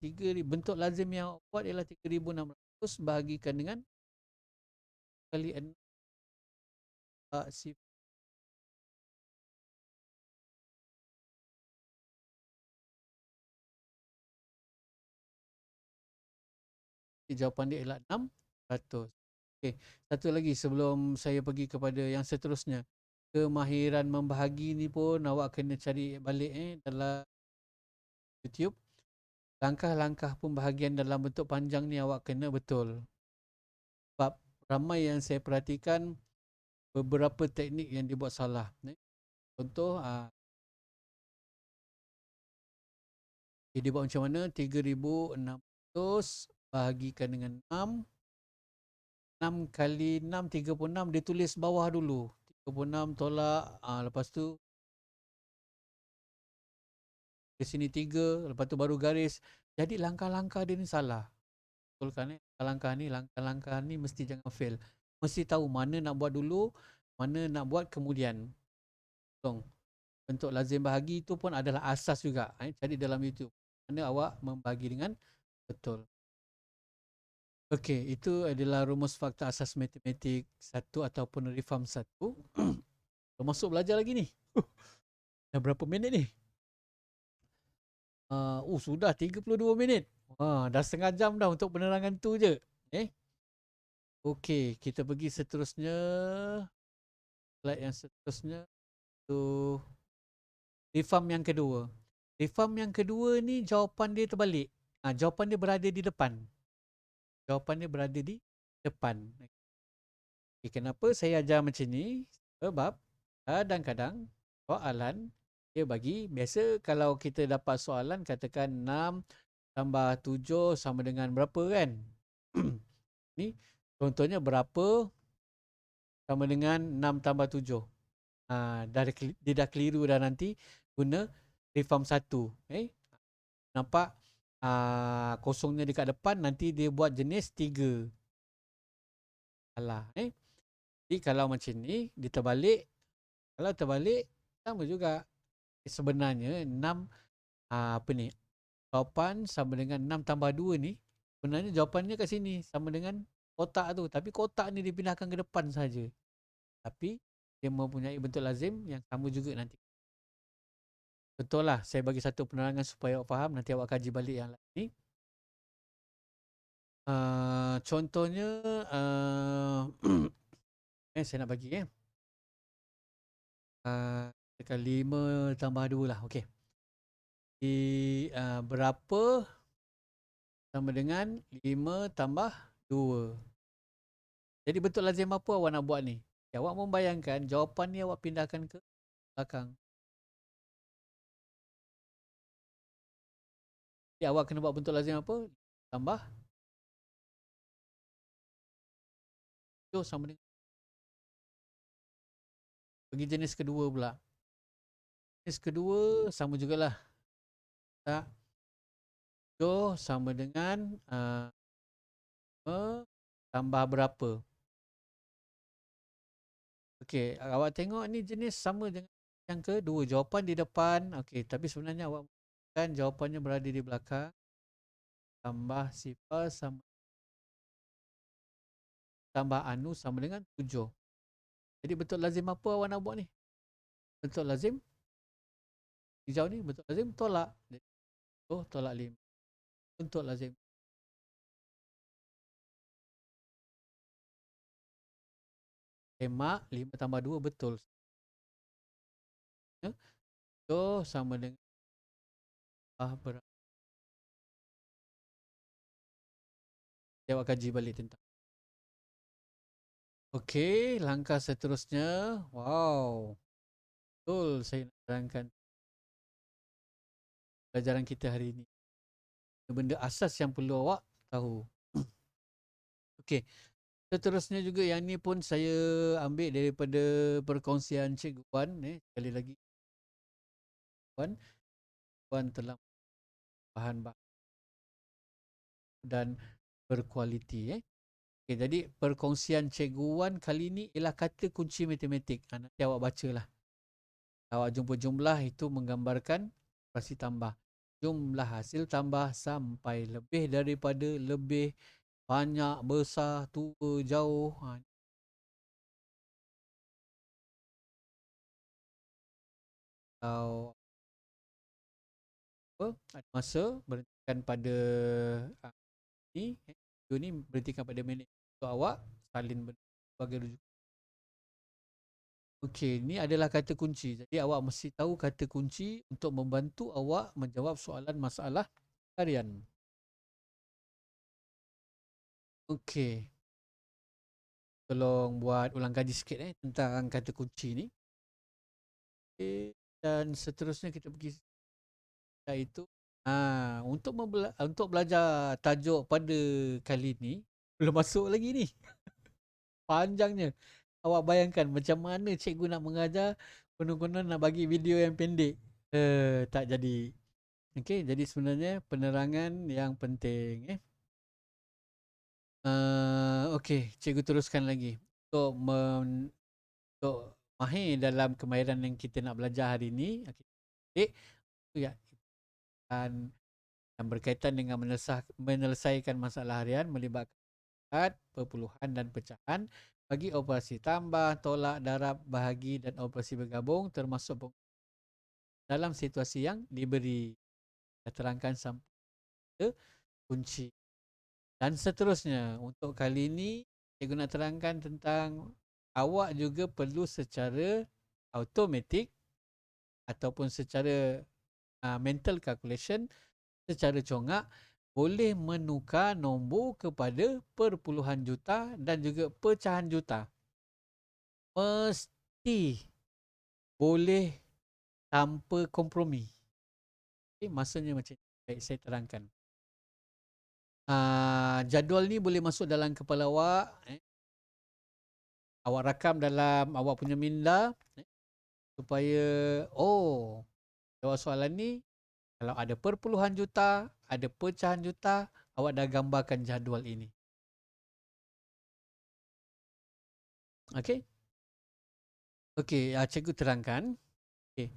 3 bentuk lazim yang awak buat ialah 3,600 bahagikan dengan kali 6 sifar. Jawapan dia ialah 600. Okey, satu lagi sebelum saya pergi kepada yang seterusnya. Kemahiran membahagi ni pun awak kena cari balik dalam YouTube. Langkah-langkah pembahagian dalam bentuk panjang ni awak kena betul. Sebab ramai yang saya perhatikan beberapa teknik yang dibuat salah. Contoh, dia buat macam mana? 3,600 bahagikan dengan 6. 6 kali 6, 36 dia tulis bawah dulu. 36 tolak, lepas tu di sini 3, lepas tu baru garis. Jadi langkah-langkah dia ni salah. Betul kan? Langkah-langkah ni mesti jangan fail. Mesti tahu mana nak buat dulu, mana nak buat kemudian. Tolong. Bentuk lazim bahagi itu pun adalah asas juga. Cari dalam YouTube. Mana awak membahagi dengan betul. Okey, itu adalah rumus fakta asas matematik 1 ataupun reform 1. Masuk belajar lagi ni. Dah berapa minit ni? Sudah 32 minit. Dah setengah jam dah untuk penerangan tu je. Okey, kita pergi seterusnya. Slide yang seterusnya. Tu reform yang kedua. Reform yang kedua ni jawapan dia terbalik. Jawapan dia berada di depan. Jawapan dia berada di depan. Okay, kenapa saya ajar macam ni? Sebab kadang-kadang soalan dia bagi, biasa kalau kita dapat soalan katakan 6 tambah 7 sama dengan berapa kan? Ni contohnya berapa sama dengan 6 tambah 7. Dia dah keliru dah nanti guna reform 1. Nampak kosongnya dekat depan, nanti dia buat jenis 3. Alah. Jadi kalau macam ni, dia terbalik. Kalau terbalik, sama juga. Sebenarnya 6, jawapan sama dengan 6 tambah 2 ni, sebenarnya jawapannya kat sini, sama dengan kotak tu. Tapi kotak ni dipindahkan ke depan saja. Tapi, dia mempunyai bentuk lazim yang sama juga nanti. Betul lah, saya bagi satu penerangan supaya awak faham, nanti awak kaji balik yang lain ni. Contohnya, saya nak bagi dekat 5 tambah 2 lah. Okey. Berapa sama dengan 5 tambah 2. Jadi bentuk lazim apa awak nak buat ni? Awak membayangkan jawapan ni awak pindahkan ke belakang. Jadi awak kena buat bentuk lazim apa? Tambah 7 sama dengan. Bagi jenis kedua pula. Jenis kedua sama jugalah. Tak. 7 sama dengan tambah berapa? Okey, awak tengok ni jenis sama dengan yang kedua. Jawapan di depan. Okey, tapi sebenarnya awak kan jawapannya berada di belakang. Tambah sifar sama tambah anu sama dengan 7. Jadi betul lazim apa awak nak buat ni? Betul lazim hijau ni betul lazim tolak. Oh, tolak 5. Untuk lazim. Emak 5 tambah 2 betul. Ya? So sama dengan berapa? Jawab kaji balik tentang. Okey, langkah seterusnya. Wow. Betul saya nak terangkan pelajaran kita hari ini. Benda asas yang perlu awak tahu. Okey. Seterusnya juga yang ni pun saya ambil daripada perkongsian Cikgu Wan. Sekali lagi. Wan telah bahan-bahan dan berkualiti. Okay, jadi perkongsian Cikgu Wan kali ni ialah kata kunci matematik. Nanti awak bacalah. Awak jumpa jumlah itu menggambarkan operasi tambah. Jumlah hasil tambah sampai lebih daripada, lebih, banyak, besar, tua, jauh. Atau apa? Ada masa berhentikan pada ni. Video ni berhentikan pada minit. Untuk awak salin sebagai rujuk. Okey, ni adalah kata kunci. Jadi awak mesti tahu kata kunci untuk membantu awak menjawab soalan masalah harian. Okey. Tolong buat ulang kaji sikit tentang kata kunci ni. Okay. Dan seterusnya kita pergi iaitu untuk belajar tajuk pada kali ni belum masuk lagi ni. Panjangnya. Awak bayangkan macam mana cikgu nak mengajar, konon-konon nak bagi video yang pendek. Tak jadi. Okey, jadi sebenarnya penerangan yang penting. Okey, cikgu teruskan lagi. Untuk mahir dalam kemahiran yang kita nak belajar hari ini. Okay. Ya. Dan yang berkaitan dengan menyelesaikan masalah harian melibatkan perpuluhan dan pecahan bagi operasi tambah, tolak, darab, bahagi dan operasi bergabung termasuk dalam situasi yang diberi. Saya terangkan sampai kunci. Dan seterusnya, untuk kali ini cikgu nak terangkan tentang awak juga perlu secara automatik ataupun secara mental calculation, secara congak boleh menukar nombor kepada perpuluhan juta dan juga pecahan juta. Mesti boleh tanpa kompromi. Okay, maksudnya macam ni. Baik, saya terangkan. Jadual ni boleh masuk dalam kepala awak. Awak rakam dalam awak punya minda supaya jawab soalan ni kalau ada perpuluhan juta, ada pecahan juta, awak dah gambarkan jadual ini. Okey? Okey, cikgu terangkan. Okey.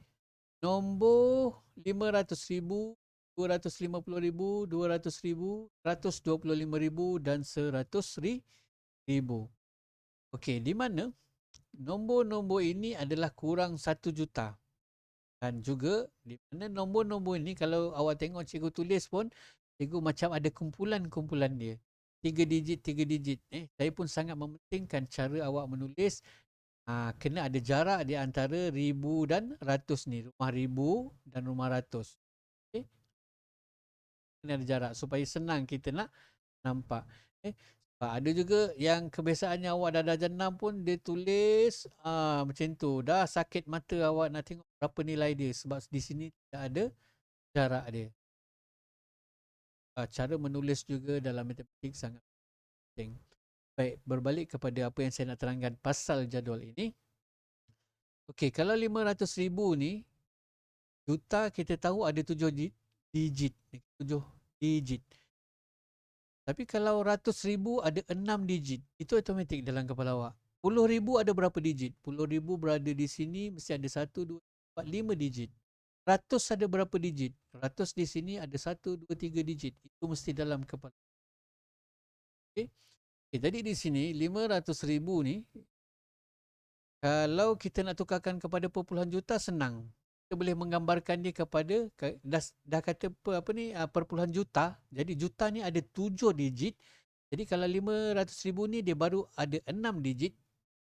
Nombor 500,000, 250,000, 200,000, 125,000 dan 100,000. Okey, di mana nombor-nombor ini adalah kurang 1 juta. Dan juga di mana nombor-nombor ini kalau awak tengok cikgu tulis pun, cikgu macam ada kumpulan-kumpulan dia. 3 digit, 3 digit. Saya pun sangat mementingkan cara awak menulis. Kena ada jarak di antara ribu dan ratus ni. Rumah ribu dan rumah ratus. Okay? Kena ada jarak supaya senang kita nak nampak. Ada juga yang kebiasaannya awak dah darjah 6 pun dia tulis macam tu. Dah sakit mata awak nak tengok berapa nilai dia sebab di sini tidak ada jarak dia. Cara menulis juga dalam matematik sangat penting. Baik, berbalik kepada apa yang saya nak terangkan pasal jadual ini. Okey, kalau 500,000 ni juta kita tahu ada 7 digit. 7 digit. Tapi kalau 100,000 ada 6 digit. Itu automatik dalam kepala awak. 10,000 ada berapa digit? 10,000 berada di sini mesti ada 1, 2, 3, 4, 5 digit. Ratus ada berapa digit? Ratus di sini ada 1, 2, 3 digit. Itu mesti dalam kepala. Okay. Jadi di sini 500,000 ni, kalau kita nak tukarkan kepada perpuluhan juta, senang. Kita boleh menggambarkan dia kepada, dah kata apa ni, perpuluhan juta. Jadi juta ni ada 7 digit. Jadi kalau 500,000 ni dia baru ada 6 digit.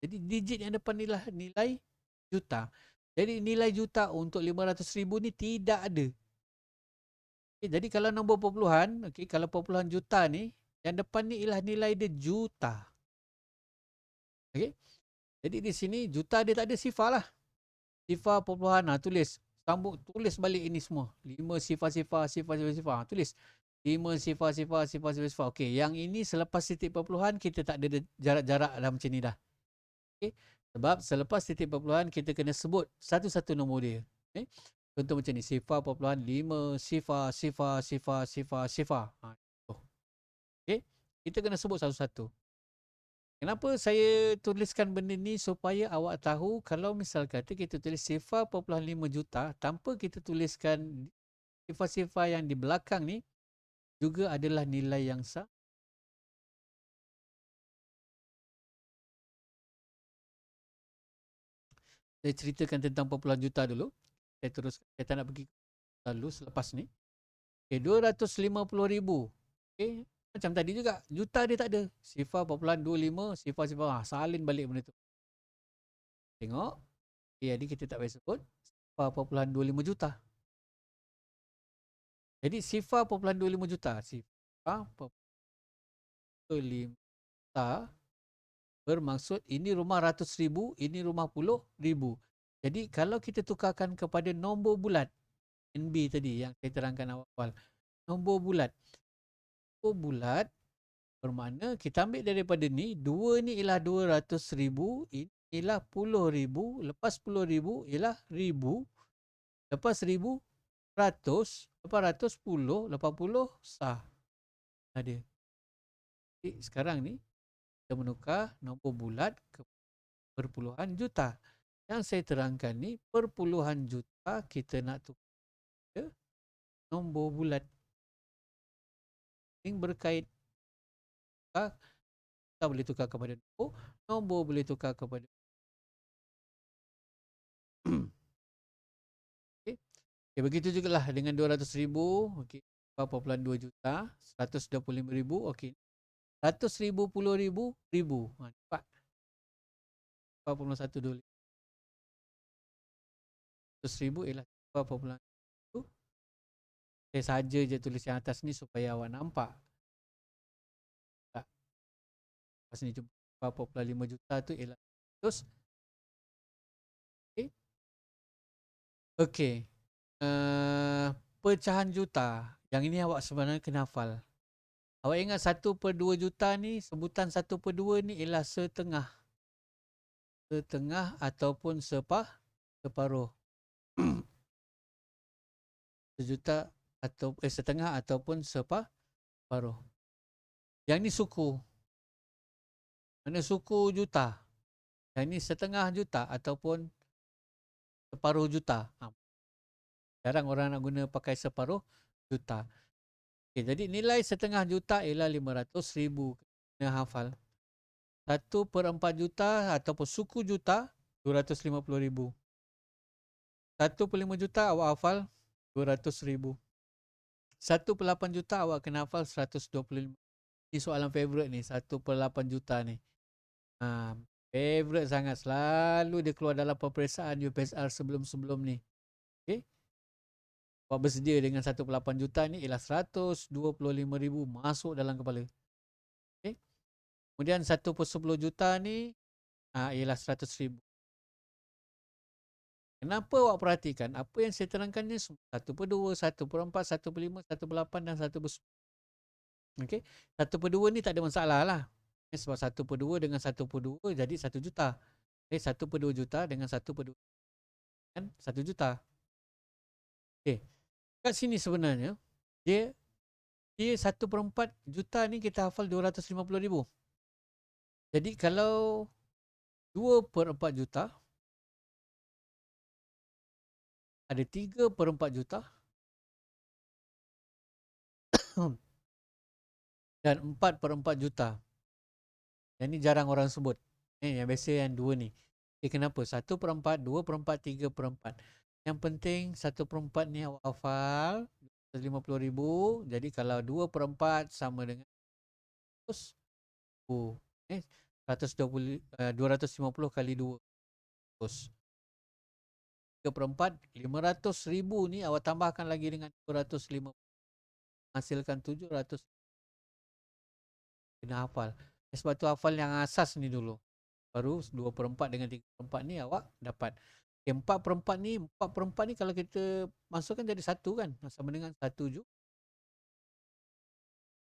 Jadi digit yang depan ni lah nilai juta. Jadi nilai juta untuk 500,000 ni tidak ada. Okay, jadi kalau nombor perpuluhan, okay, kalau perpuluhan juta ni, yang depan ni ialah nilai dia juta. Okay. Jadi di sini juta dia tak ada sifar lah. Sifar perpuluhan, tulis balik ini semua. 5 sifar. Tulis 5 sifar. Okey, yang ini selepas titik perpuluhan kita tak ada jarak-jarak dalam macam ni dah. Okey. Sebab selepas titik perpuluhan kita kena sebut satu-satu nombor dia. Okey. Contoh macam ni, sifar perpuluhan 5 sifar. Okey. Kita kena sebut satu-satu. Kenapa saya tuliskan benda ni? Supaya awak tahu kalau misal kata kita tulis 0.5 juta tanpa kita tuliskan sifar-sifar yang di belakang ni juga adalah nilai yang sah. Saya ceritakan tentang perpuluhan juta dulu. Saya tak nak pergi lalu selepas ni. Okay, 250,000. Okay. Macam tadi juga, juta dia tak ada. 0.25, sifar. Salin balik benda tu. Tengok. Okay, jadi kita tak payah sebut 0.25 juta. Jadi 0.25 juta. 0.25 juta bermaksud ini rumah ratus ribu, ini rumah puluh ribu. Jadi kalau kita tukarkan kepada nombor bulat, NB tadi yang saya terangkan awal. Nombor bulat. Nombor bulat bermakna kita ambil daripada ni, 2 ni ialah 200,000, ini ialah 10,000, lepas 10,000 ialah 1,000, lepas 1,000 100, lepas 100 10, lepas 10 sah. Ada. Jadi sekarang ni kita menukar nombor bulat ke perpuluhan juta. Yang saya terangkan ni perpuluhan juta kita nak tukar ke nombor bulat. Ini berkait. Kita boleh tukar kepada nombor boleh tukar kepada okay. Okay, begitu juga lah dengan 200,000. Okay. 4.2 juta, 125,000. Okay. 100,000, 10,000, 1,000. Nampak? 4.125. 100,000 ialah 4.1. Saya saja je tulis yang atas ni supaya awak nampak. Tak. Lepas ni jumpa 4.5 juta tu ialah 100. Okay. Okay. Pecahan juta. Yang ini awak sebenarnya kena hafal. Awak ingat 1/2 juta ni, sebutan 1/2 ni ialah setengah. Setengah ataupun separuh. Sejuta atau setengah ataupun separuh. Yang ni suku. Mana suku juta. Yang ni setengah juta ataupun separuh juta. Jarang orang nak guna pakai separuh juta. Okay, jadi nilai setengah juta ialah 500,000. Kena hafal. 1/4 juta ataupun suku juta 250,000. 1/5 juta awak hafal 200,000. 1/8 juta awak kena hafal 125. Ini soalan favorite ni, 1/8 juta ni. Favorite sangat. Selalu dia keluar dalam peperiksaan UPSR sebelum-sebelum ni. Okay. Awak bersedia dengan 1/8 juta ni ialah 125,000 masuk dalam kepala. Okay. Kemudian 1/10 juta ni ialah 100,000. Kenapa awak perhatikan? Apa yang saya terangkan ni 1/2, 1/4, 1/5, 1/8 dan 1/10. Okay. 1/2 ni tak ada masalah lah. Sebab 1/2 dengan 1/2 jadi 1 juta. 1/2 juta dengan 1/2 kan 1 juta. Okay. Kat sini sebenarnya dia 1/4 juta ni kita hafal 250,000. Jadi kalau 2/4 juta ada 3/4 juta dan 4/4 juta. Yang ni jarang orang sebut. Yang biasa yang dua ni. Kenapa? 1/4, 2/4, 3/4. Yang penting 1/4 ni awak hafal 250,000. Jadi kalau 2/4 sama dengan 100, 120, 250 kali 2. Terus 3/4, 500,000 ni awak tambahkan lagi dengan 250. Hasilkan 700. Kena hafal. Sebab tu hafal yang asas ni dulu. Baru 2/4 dengan 3/4 ni awak dapat. 4/4 ni, 4/4 ni kalau kita masukkan jadi 1 kan. Sama dengan 1 juta.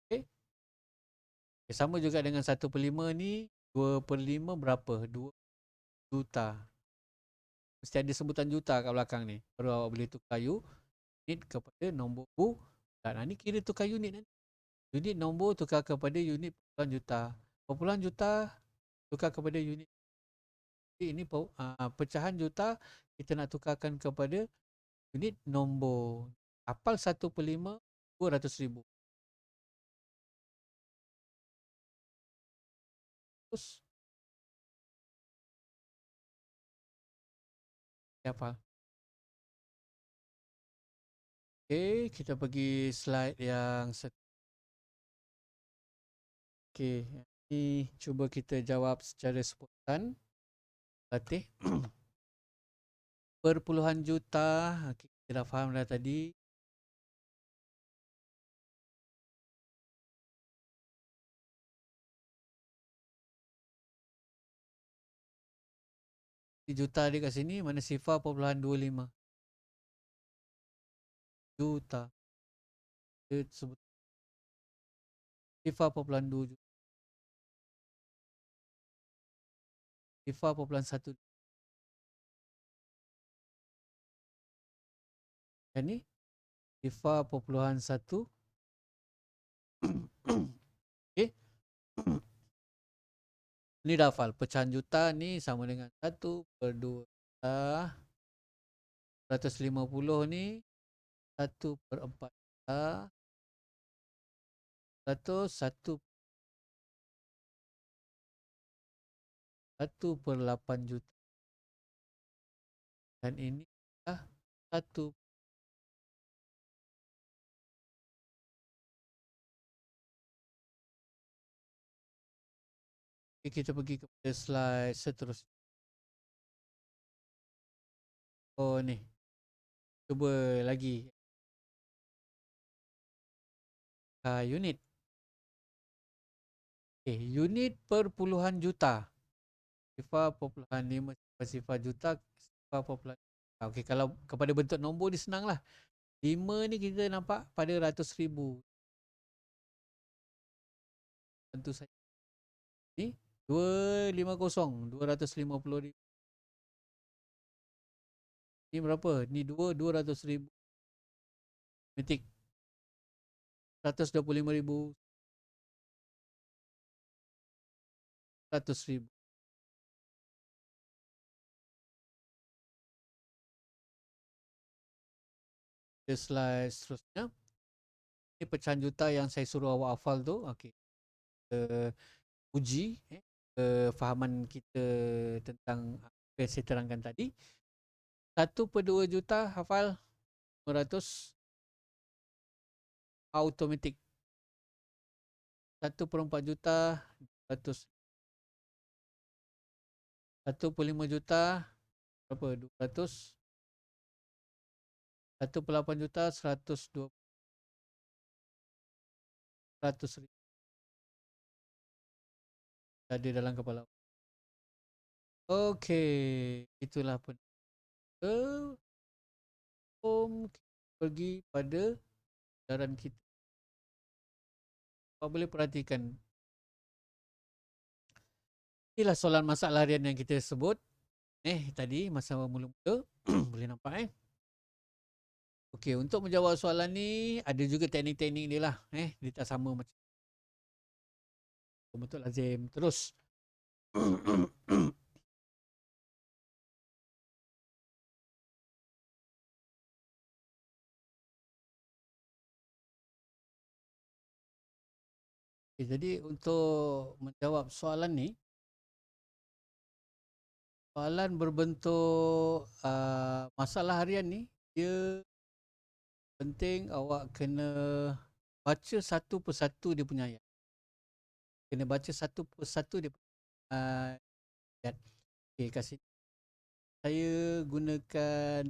Okay. Sama juga dengan 1/5 ni. 2/5 berapa? 2 juta. Mesti ada sebutan juta kat belakang ni. Baru awak boleh tukar unit kepada nombor bulan. Ni kira tukar unit nanti. Unit nombor tukar kepada unit perpuluhan juta. Perpuluhan juta tukar kepada unit. Ini pecahan juta kita nak tukarkan kepada unit nombor. Hafal 1/5, 200,000. Terus hafal. Okay, kita pergi slide yang okay, ini cuba kita jawab secara spontan. Latih. Perpuluhan juta. Okay, kita dah faham dah tadi. Juta dia kat sini. Mana sifar 0.25. Juta. Dia sebut sifar 0.2 juta. Sifar 0.1. Yang ni sifar 0.1. Okay. Ni dah hafal. Pecahan juta ni sama dengan 1/2 juta. 150 ni 1/4 juta. 1/8 juta. Dan ini dah 1. Okay, kita pergi kepada slide seterusnya. Oh ni. Cuba lagi. Unit. Okay, unit perpuluhan juta. Sifar 0.5, sifar juta, sifar 0.5. Okay, kalau kepada bentuk nombor ni senang lah. 5 ni kita nampak pada ratus ribu. Tentu saja. Ni 250, 250,000. Ni berapa? Ni 200,000. Metik 125,000. 100,000. Slide seterusnya. Ini pecahan juta yang saya suruh awak hafal tu. Okay. Uji kefahaman kita tentang apa yang saya terangkan tadi. 1/2 juta hafal 500 automatik. 1/4 juta 200. 1/5 juta berapa? 200. 1/8 juta 120. 100,000. Ada dalam kepala. Okey, itulah pun. Pergi pada pelajaran kita. Kau boleh perhatikan. Inilah soalan masalah harian yang kita sebut. Tadi masa mula-mula. Boleh nampak Okey, untuk menjawab soalan ni ada juga teknik-teknik dia lah. Dia tak sama macam betul lazim. Terus. Jadi untuk menjawab soalan ni, soalan berbentuk masalah harian ni, dia penting awak kena baca satu persatu dia punya ayat. Kena baca satu persatu dia punya ayat. Okey, kat sini saya gunakan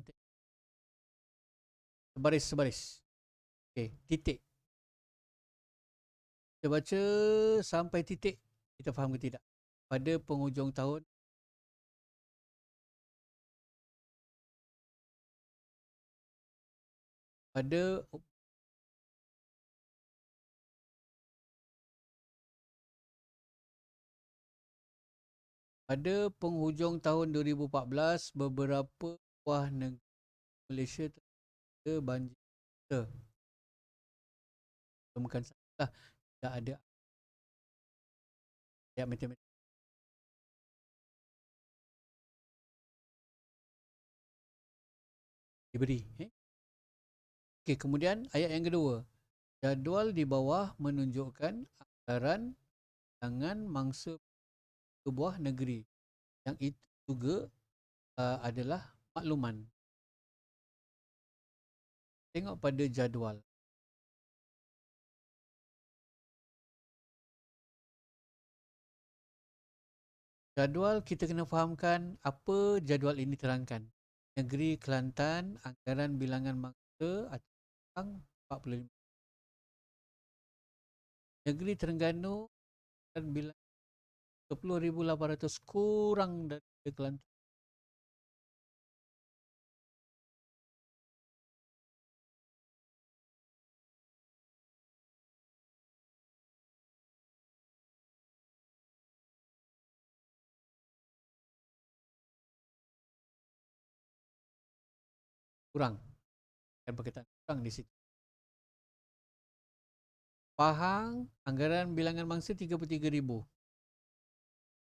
sebaris-sebaris. Okey, titik. Kita baca sampai titik, kita faham ke tidak? Pada penghujung tahun pada pada penghujung tahun 2014, beberapa buah negara Malaysia terkena banjir. Bukan salah, tidak ada ayat matematik diberi. Okey, kemudian ayat yang kedua. Jadual di bawah menunjukkan anggaran bilangan mangsa sebuah negeri. Yang itu juga adalah makluman. Tengok pada jadual. Jadual kita kena fahamkan apa jadual ini terangkan. Negeri Kelantan, anggaran bilangan mangsa atau 45. Negeri Terengganu, bilangan 10,800 kurang dari Kelantan. Kurang. Kan perkataan kurang di situ. Pahang, anggaran bilangan mangsa 33,000.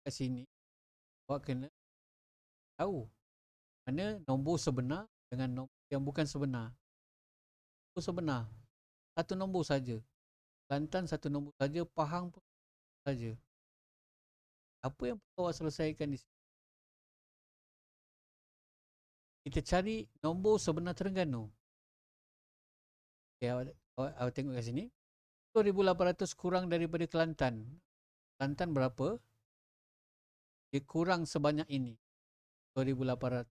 Kat sini, awak kena tahu mana nombor sebenar dengan nombor yang bukan sebenar. Nombor sebenar, satu nombor saja. Kelantan satu nombor saja, Pahang pun saja. Apa yang perlu awak selesaikan di sini? Kita cari nombor sebenar Terengganu. Okay, awak tengok kat sini. 10,800 kurang daripada Kelantan. Kelantan berapa? Dia kurang sebanyak ini. 10,800.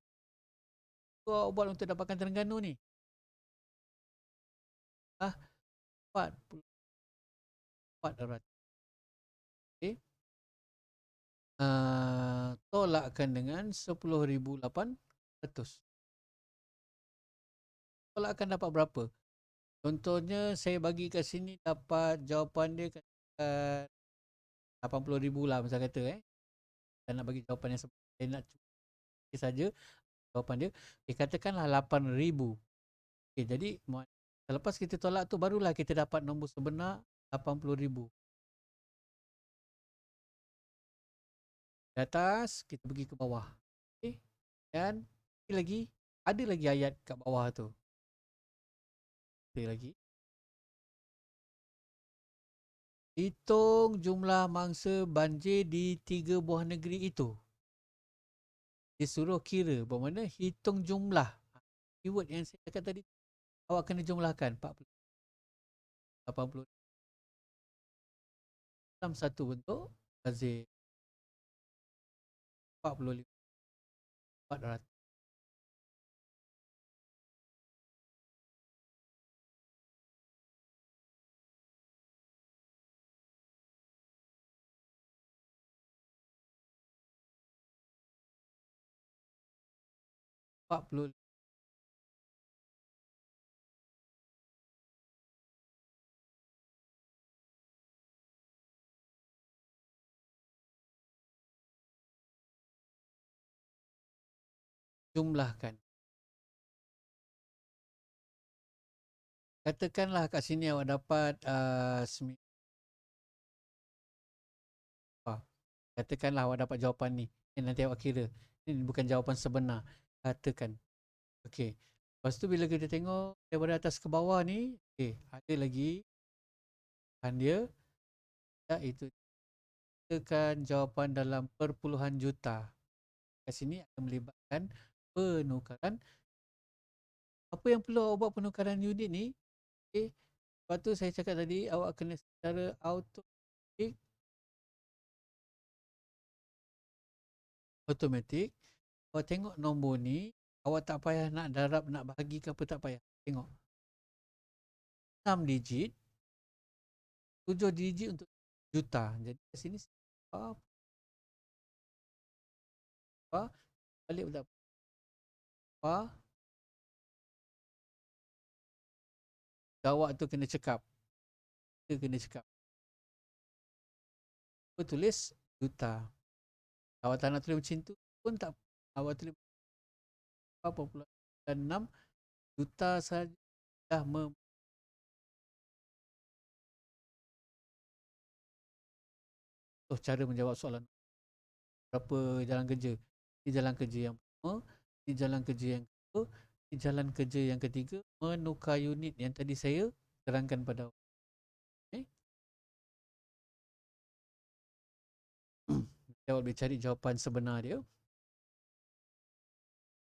Apa awak buat untuk dapatkan Terengganu ni? 44,000. Okay. Tolakkan dengan 10,800. Tolakkan dapat berapa? Contohnya saya bagi kat sini dapat jawapan dia kat 80,000 lah macam kata Saya nak bagi jawapan yang saya nak cuba saja jawapan dia. Katakanlah 8,000. Okay, jadi selepas kita tolak tu barulah kita dapat nombor sebenar 80,000. Di atas kita pergi ke bawah. Okay. Dan ada lagi ayat kat bawah tu. Ada lagi. Hitung jumlah mangsa banjir di 3 buah negeri itu. Dia suruh kira, bermakna hitung jumlah. Keyword yang saya cakap tadi, awak kena jumlahkan 40, 80 dalam satu bentuk bazir 45, 400. 40 jumlahkan. Katakanlah kat sini awak dapat katakanlah awak dapat jawapan ni. Nanti awak kira. Ini bukan jawapan sebenar. Katakan. Okey. Lepas tu bila kita tengok daripada atas ke bawah ni, ada lagi dia iaitu tekan jawapan dalam perpuluhan juta. Kat sini akan melibatkan penukaran. Apa yang perlu awak buat penukaran unit ni? Okay. Lepas tu saya cakap tadi, awak kena secara automatik. Awak tengok nombor ni, awak tak payah nak darab, nak bahagi ke apa, tak payah. Tengok. 6 digit, 7 digit untuk juta. Jadi kat sini apa balik pula apa awak tu kena cekap. Kita kena cekap. Apa tulis juta. Awak tak nak tulis macam tu pun tak. Awak tulis apa pula 6 juta saja dah cara menjawab soalan. Berapa jalan kerja? Ini jalan kerja yang pertama, ini jalan kerja yang kedua, ini jalan kerja yang ketiga, menukar unit yang tadi saya terangkan pada awak. Okay. Awak boleh cari jawapan sebenar dia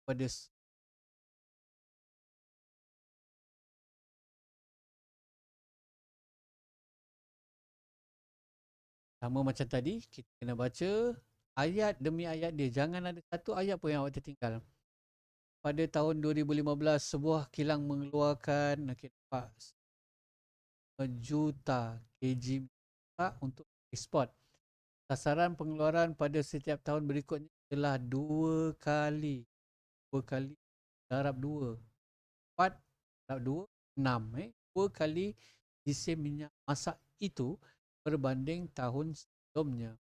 pada sama macam tadi. Kita kena baca ayat demi ayat dia. Jangan ada satu ayat pun yang awak tertinggal. Pada tahun 2015, sebuah kilang mengeluarkan juta kg untuk ekspor. Sasaran pengeluaran pada setiap tahun berikutnya adalah 2 kali. 2 kali darab 2. 4 darab 2, 6. 2 kali disim minyak masak itu berbanding tahun sebelumnya.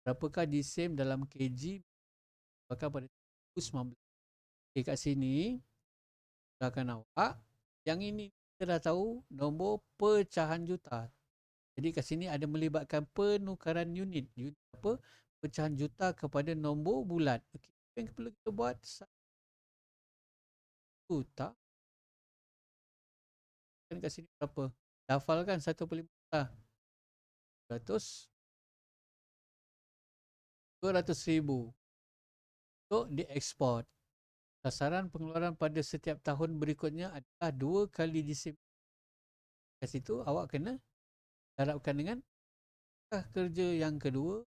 Berapakah disim dalam kg bahkan pada 2019? Okay, kat sini belakang awak. Yang ini kita dah tahu nombor pecahan juta. Jadi kat sini ada melibatkan penukaran unit. Unit apa? Pecahan juta kepada nombor bulat. Okay. Apa yang perlu kita buat? Juta. Kan kat sini berapa? Hafalkan 1/5 juta. 200,000 untuk diekspor. Sasaran pengeluaran pada setiap tahun berikutnya adalah 2 kali disim. Kat situ awak kena darabkan dengan kerja yang kedua.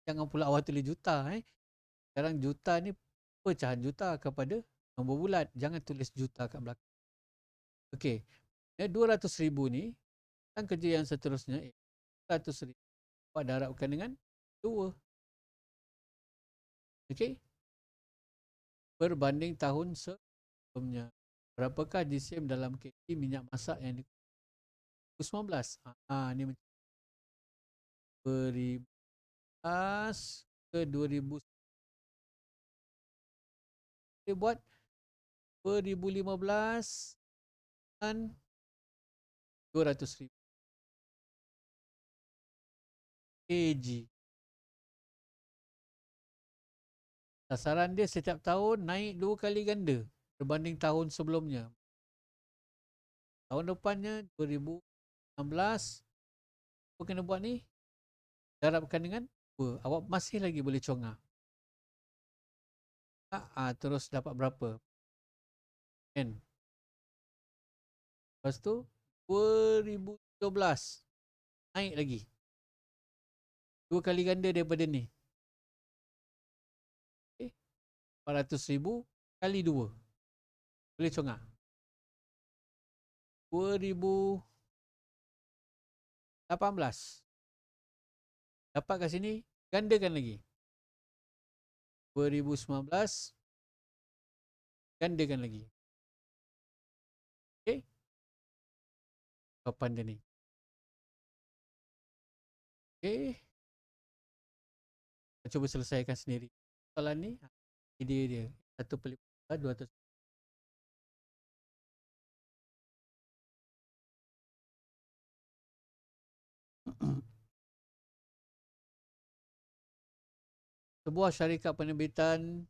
Jangan pula awak tulis juta. Sekarang juta ni pecahan juta kepada nombor bulat. Jangan tulis juta kat belakang. Okey. 200,000 ni kan kerja yang seterusnya 100,000. Awak darabkan dengan 2. Okey. Berbanding tahun sebelumnya. Berapakah disim dalam kg minyak masak yang 2019? Ni macam 2019 ke 2000. Kita buat 2015 dan 200,000 kg. Sasaran dia setiap tahun naik 2 kali ganda berbanding tahun sebelumnya. Tahun depannya 2016. Apa kena buat ni? Darabkan dengan 2. Awak masih lagi boleh congak. Terus dapat berapa? N. Lepas tu 2017 naik lagi 2 kali ganda daripada ni. 400,000 kali 2. Boleh congak. 2018 dapat kat sini, gandakan lagi. 2019 gandakan lagi. Okey. Jawapan dia ni. Okey. Cuba selesaikan sendiri. Soalan ni, idea dia. 1/200. Sebuah syarikat penerbitan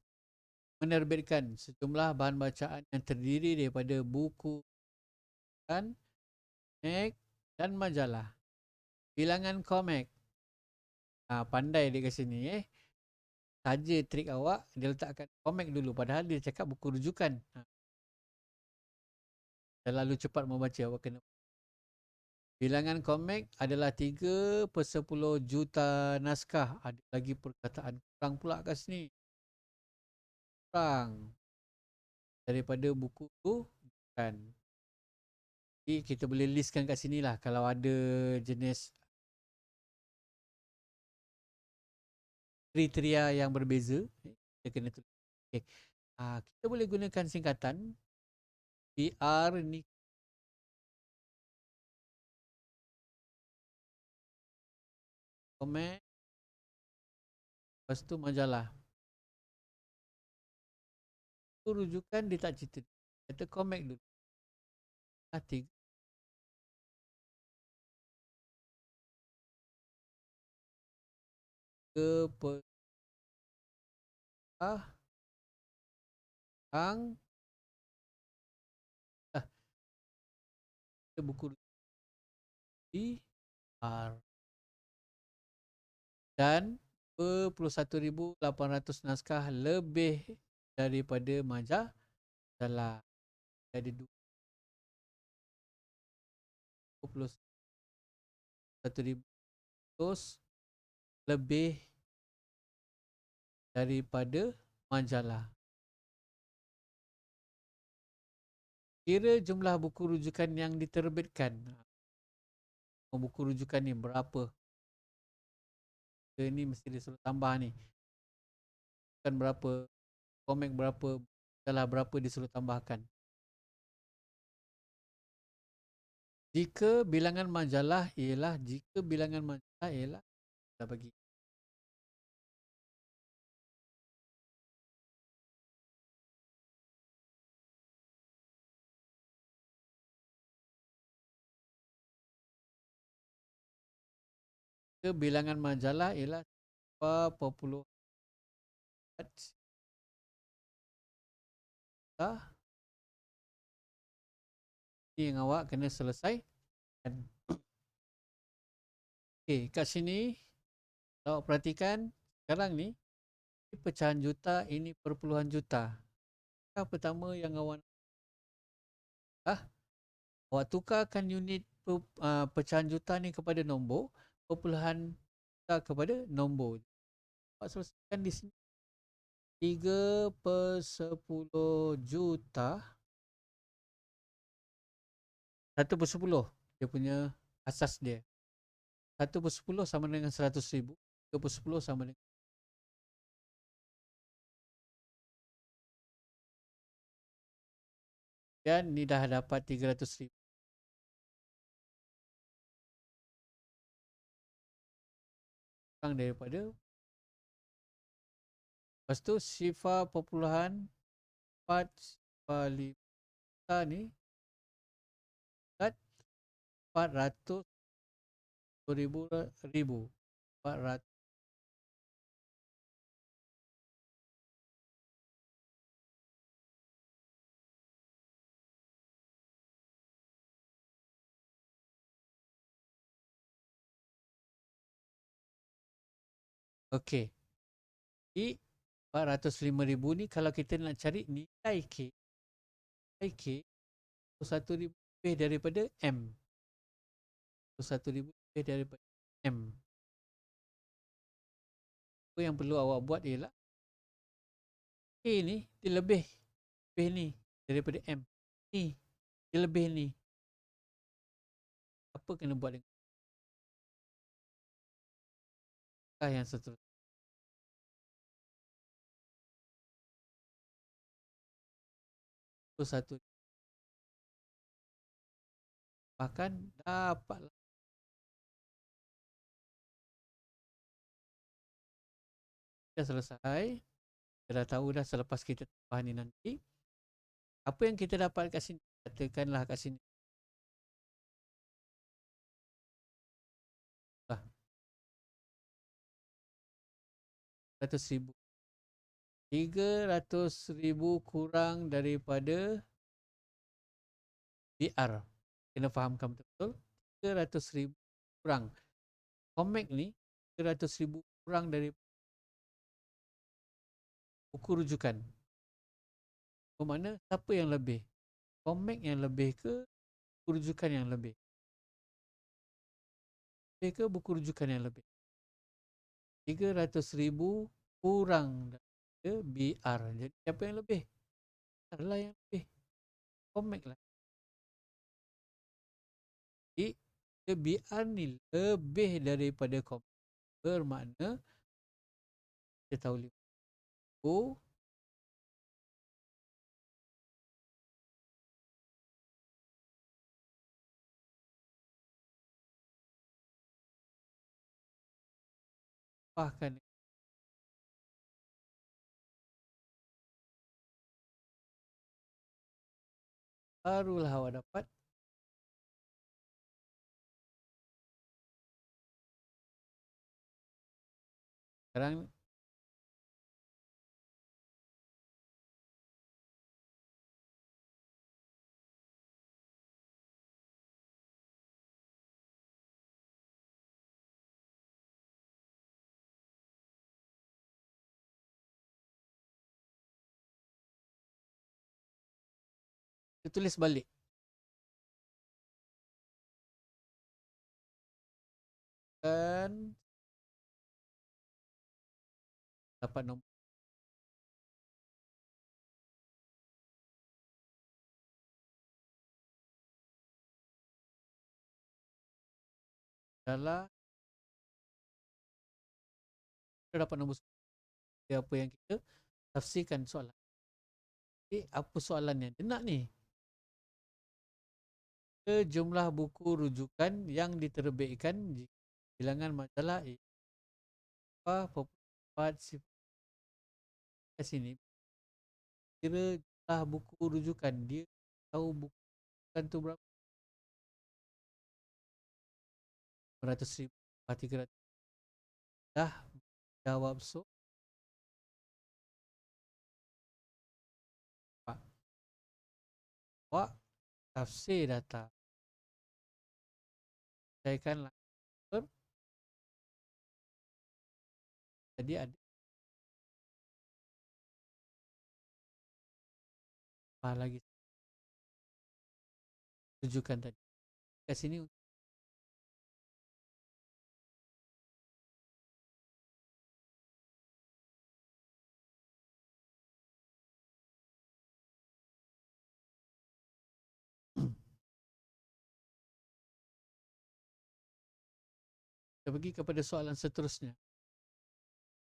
menerbitkan sejumlah bahan bacaan yang terdiri daripada buku, komek dan majalah. Bilangan komek Pandai dia kat sini saja trik awak dia letakkan comic dulu padahal dia cakap buku rujukan. Terlalu cepat membaca awak kena. Bilangan komik adalah 3/10 juta naskah. Ada lagi perkataan kurang pula kat sini. Kurang daripada buku tu kan. Jadi kita boleh listkan kat sini lah kalau ada jenis kriteria yang berbeza. Kita kena tulis. Okay. Kita boleh gunakan singkatan PR ni komik. Lepas tu majalah. Tu rujukan dia tak cerita. Kata komik dulu. 3 ang buku di R dan 21,800 naskah lebih daripada majalah. Ada 21,000 lebih daripada majalah. Kira jumlah buku rujukan yang diterbitkan. Buku rujukan ni berapa? Ini mesti disuruh tambah ni. Bukan berapa, komik berapa, majalah berapa disuruh tambahkan. Jika bilangan majalah ialah kita bagi bilangan majalah ialah 2.4 ini yang awak kena selesaikan. Okey, kat sini awak perhatikan sekarang ni pecahan juta, ini perpuluhan juta. Yang pertama yang awak awak tukarkan unit pecahan juta ni kepada nombor, perpuluhan juta kepada nombor. Awak selesaikan di sini 3/10 juta 1/10 dia punya asas dia. 1/10 sama dengan 100,000. 3/10 sama dengan dan ni dah dapat 300,000. Kurang daripada. Lepas tu sifar perpuluhan 4 sifar 5 ni 400 ribu 400. Okey. Di 405,000 ni kalau kita nak cari nilai K 1,000 lebih daripada M. 1,000 lebih daripada M. Apa yang perlu awak buat ialah K ni dia lebih ni daripada M. Ni dia lebih ni. Apa kena buat dengan yang seterusnya? Satu bahkan dapatlah. Dah selesai. Kita dah tahu dah selepas kita tambah ni nanti. Apa yang kita dapat kat sini? Katakanlah kat sini. 100,000. 300,000 kurang daripada BR. Kena fahamkan betul-betul. 300,000 kurang. Komik ni 300,000 kurang dari buku rujukan. Bermakna siapa yang lebih? Komik yang lebih ke buku rujukan yang lebih? Lebih ke buku rujukan yang lebih? 300,000 kurang daripada BR. Jadi siapa yang lebih? BR lah yang lebih. Komik lah. Jadi BR ni lebih daripada komik. Bermakna kita tahu 5,000 bahkan barulah awak dapat sekarang kita tulis balik. Dan dapat nombor adalah kita dapat nombor apa yang kita tafsirkan soalan. Jadi apa soalannya? Dia nak ni jumlah buku rujukan yang diterbitkan jika bilangan majalah apa sifat sini kira jumlah buku rujukan dia tahu buku rujukan tu berapa 500,000 300 dah jawab awak tafsir data percayakanlah jadi ada apa lagi rujukan tadi kat sini kita pergi kepada soalan seterusnya.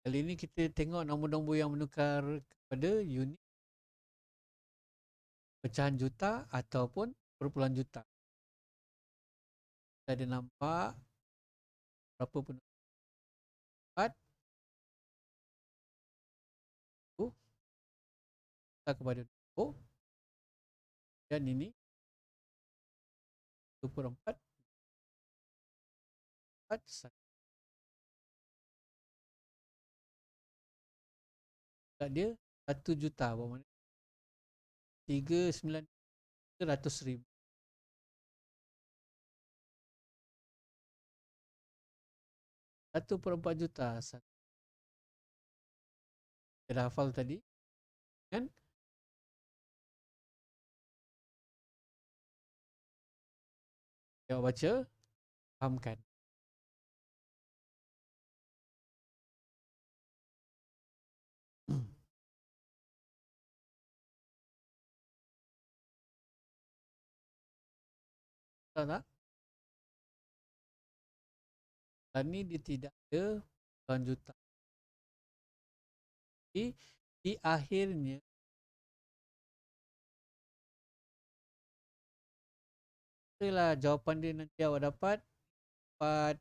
Kali ini kita tengok nombor-nombor yang menukar kepada unit pecahan juta ataupun perpuluhan juta. Kita ada nampak berapa penukar 4 kita kepada 20 dan ini 2/4 4 dia 1 juta bermakna 3,900,000 1/4 juta kita dah hafal tadi kan jawab baca fahamkan tahu tak dan ni dia tidak ada puluhan juta di akhirnya itulah jawapan dia nanti awak dapat 4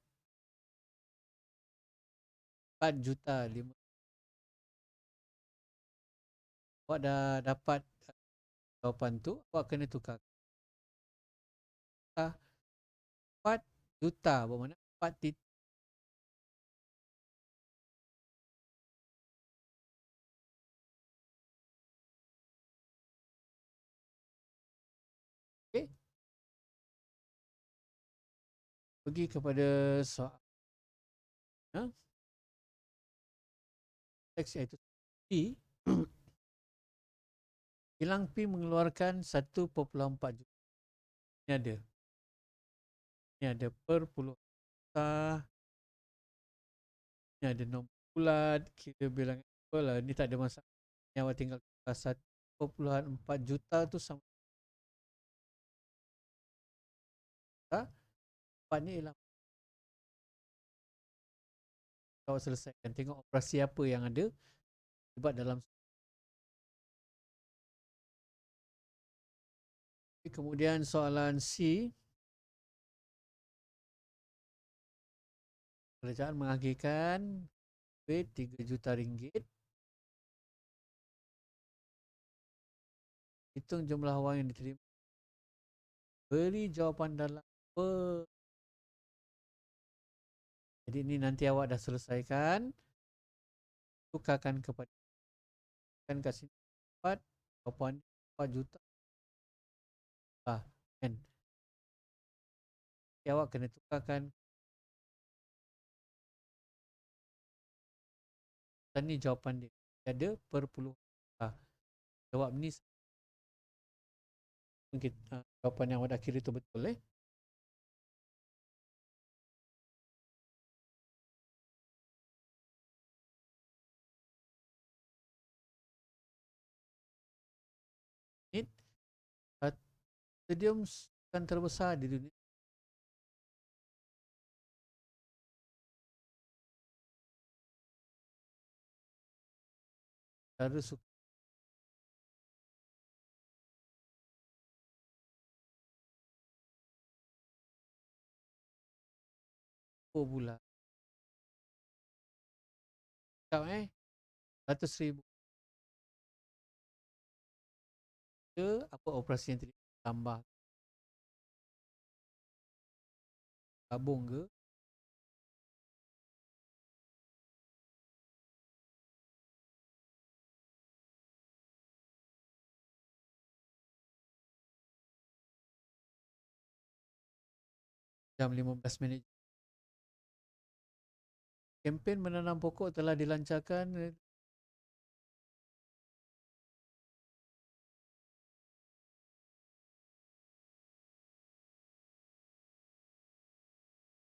juta 5 awak dah dapat jawapan tu awak kena tukar 4 juta bermakna 4 titik okay. Pergi kepada soal Teks iaitu P. Kilang P mengeluarkan 1.4 juta. Ini ada. Ini ada per puluh juta. Ini ada nombor bulat. Kita bilang apa lah. Ini tak ada masalah. Yang awak tinggal 1.4 juta tu sama. Empat ni ialah awak selesaikan. Tengok operasi apa yang ada. Sebab dalam kemudian soalan C. Kerajaan mengagihkan duit 3 juta ringgit. Hitung jumlah wang yang diterima. Beri jawapan dalam Jadi ini nanti awak dah selesaikan. Tukarkan kepada kan kat sini 4 jawapan 4 juta. Kan? Jadi awak kena tukarkan. Dan ni jawapan dia. Dia ada per puluh. Jawab ni mungkin jawapan yang awak dah kira tu betul Stadium kan terbesar di dunia. Cara suka bulan. Kau 100,000. Ke apa operasi yang tadi tambah? Tabung ke? Jam 15 minit. Kempen menanam pokok telah dilancarkan.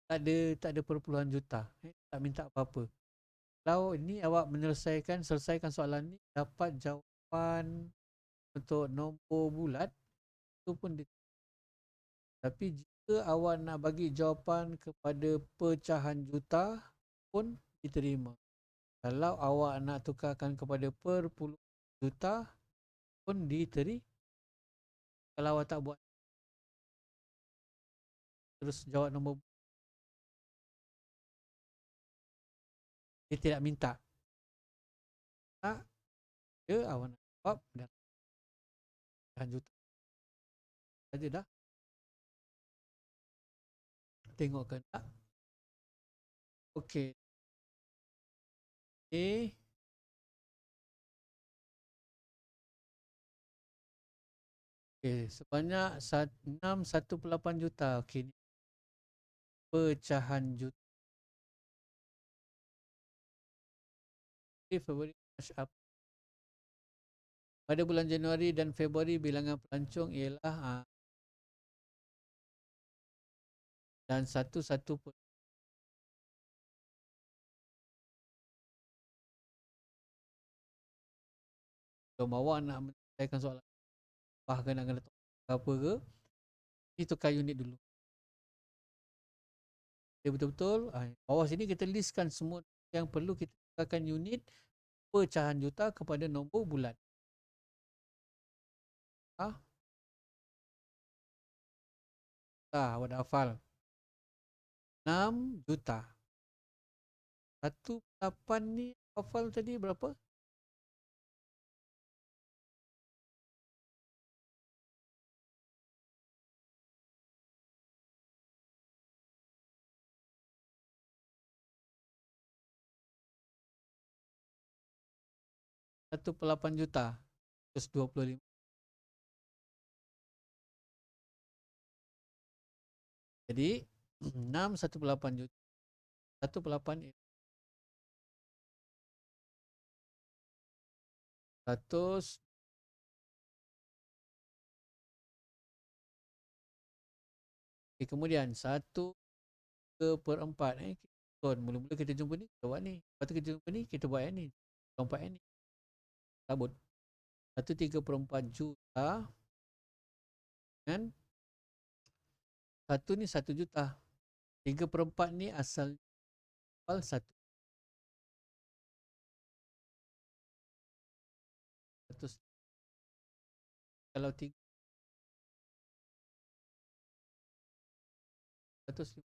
Tak ada perpuluhan juta. Tak minta apa-apa. Kalau ini awak selesaikan soalan ni, dapat jawapan untuk nombor bulat, itu pun tapi jika awak nak bagi jawapan kepada pecahan juta pun diterima. Kalau awak nak tukarkan kepada per puluh juta pun diterima. Kalau awak tak buat terus jawab nombor, dia tidak minta. Tak, dia awak nak jawab dan pecahan juta saja dah. Tengokkan tak? Okey. Okey, sebanyak 6.18 juta. Okey, pecahan juta. Februari, Mac, April. Pada bulan Januari dan Februari bilangan pelancong ialah dan satu pun. Kalau awak nak menyelesaikan soalan bahkan nak kena apa ke, ini tukar unit dulu. Dia betul-betul bawah sini kita listkan semua yang perlu kita tukarkan unit pecahan juta kepada nombor bulat. Awak dah hafal 6 juta. 1.8 ni hafal tadi berapa? $1.8 juta. 125. Jadi 6 1.8 juta. 1.8 100. Okay, kemudian 1/4. Mula-mula kita jumpa ni, kita buat ni. Lepas tu kita jumpa ni, kita buat yang ni. 4 yang ni. Sabut. 1/3 juta. Kan? 1 ni 1 juta. 3/4 ni asal 1. Kalau 3, 150.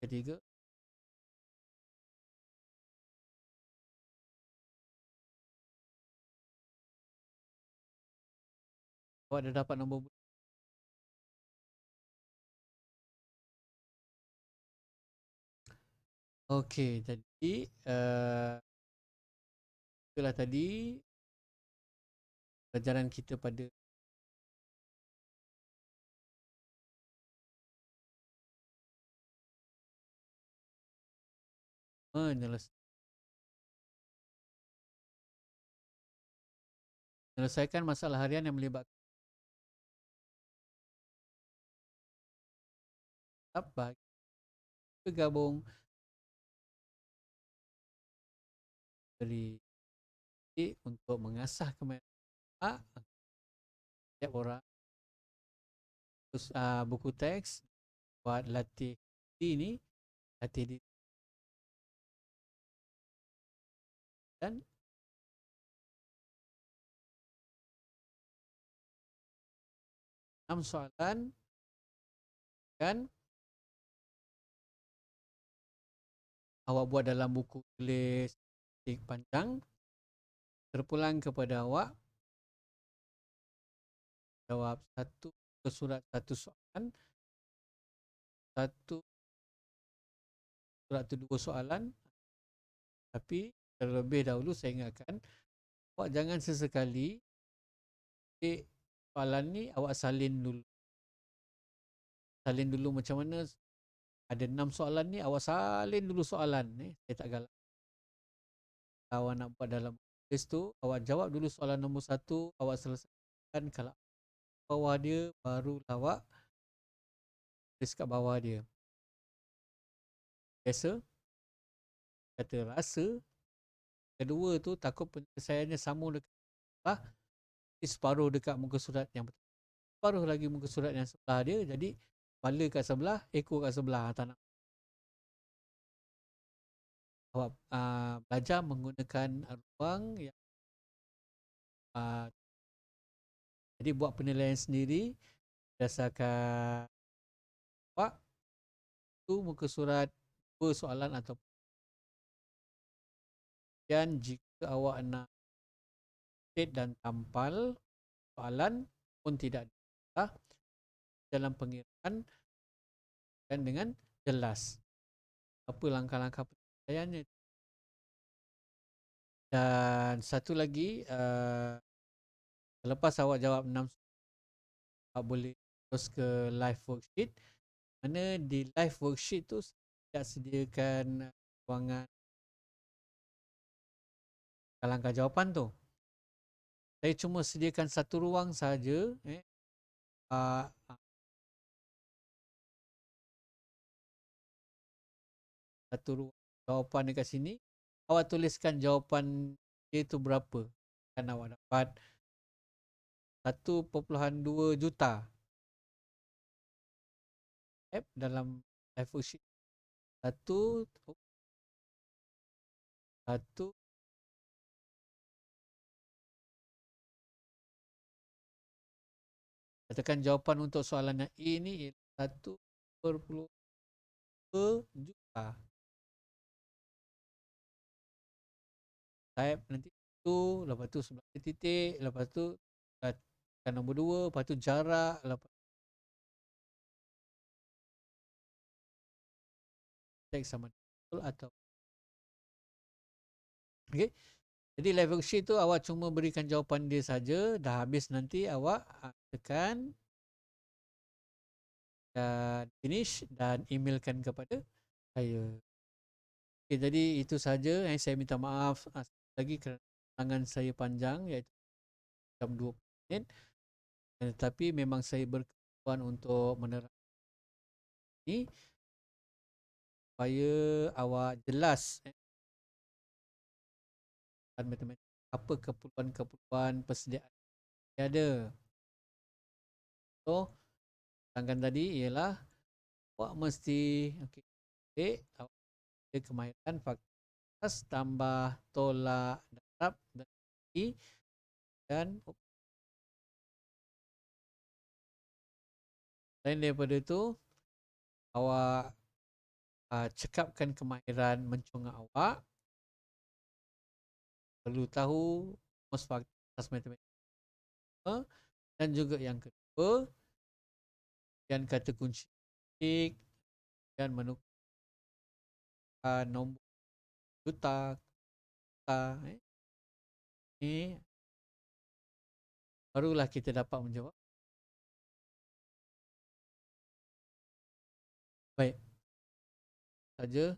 Ketiga. Awak dah dapat nombor bulan. Okey, jadi itulah tadi pelajaran kita pada menyelesaikan masalah harian yang melibatkan bagi bergabung dari untuk mengasah kemahiran setiap orang. Terus buku teks buat latih ini, latih diri dan soalan kan awak buat dalam buku tulis panjang, terpulang kepada awak jawab satu surat satu soalan, satu surat tu 2 soalan. Tapi terlebih dahulu saya ingatkan awak jangan sesekali soalan ni awak salin dulu macam mana. Ada 6 soalan ni awak salin dulu soalan ni. Saya tak galak. Kalau awak nak buat dalam tulis tu, awak jawab dulu soalan nombor 1, awak selesaikan. Kalau bawah dia baru awak tulis kat bawah dia. Biasa kata rasa kedua tu takut penyelesaiannya sama dekat separuh dekat muka surat yang pertama, separuh lagi muka surat yang sebelah dia. Jadi kepala kat sebelah, ekor kat sebelah. Tak nak. Awak belajar menggunakan ruang yang jadi buat penilaian sendiri berdasarkan awak tu muka surat 2 soalan atau dan jika awak nak state dan tampal soalan pun tidak ada dalam pengiraan dan dengan jelas apa langkah-langkah penyelesaiannya. Dan satu lagi, selepas awak jawab 6 awak boleh terus ke live worksheet, mana di live worksheet tu saya sediakan ruangan langkah jawapan tu. Saya cuma sediakan satu ruang saja. Satu ruang jawapan dekat sini. Awak tuliskan jawapan dia tu berapa. Kan awak dapat 1.2 juta. Dalam live worksheet. Satu katakan jawapan untuk soalan yang A ni 1.2 juta. Type nanti tu, lepas tu sebelah titik, lepas tu tekan nombor 2, lepas tu jarak, lepas teks sama betul atau Okey. Jadi live worksheet tu awak cuma berikan jawapan dia saja, dah habis nanti awak tekan dan finish dan emailkan kepada saya. Okey, jadi itu saja yang saya minta maaf lagi kerana tangan saya panjang iaitu jam 20 minit. Tetapi memang saya berkeperluan untuk menerangkan ini supaya awak jelas dan matematik apa keperluan-keperluan persediaan yang ada. So, tangan tadi ialah awak mesti awak ada kemahiran faktas tambah tolak darab dan bagi dan selain daripada itu awak cekapkan kemahiran mencongak awak, perlu tahu rumus faktas matematik dan juga yang kedua dan kata kunci dan menukar nombor juta ini barulah kita dapat menjawab. Baik saja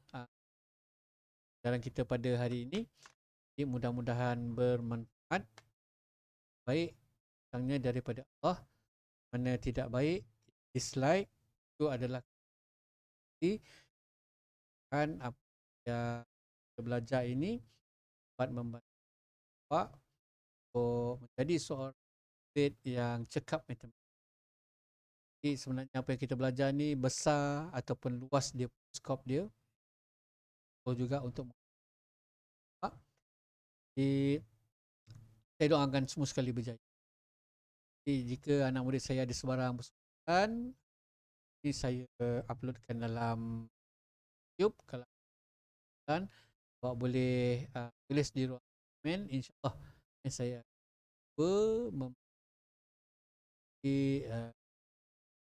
dalam kita pada hari ini. Jadi mudah-mudahan bermanfaat. Baik datangnya daripada Allah, mana tidak baik dislike itu adalah kan apa yang kita belajar ini dapat membantu awak untuk menjadi seorang yang cekap matematik. Jadi sebenarnya apa yang kita belajar ni besar ataupun luas dia skop dia. Juga untuk jadi saya doakan semua sekali berjaya. Jadi jika anak murid saya ada sebarang persoalan, ini saya uploadkan dalam YouTube. Kalau kan awak boleh tulis di ruang komen, insyaAllah saya cuba memberi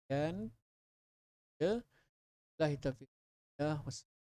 dan ya, Wassalamualaikum warahmatullahi wabarakatuh.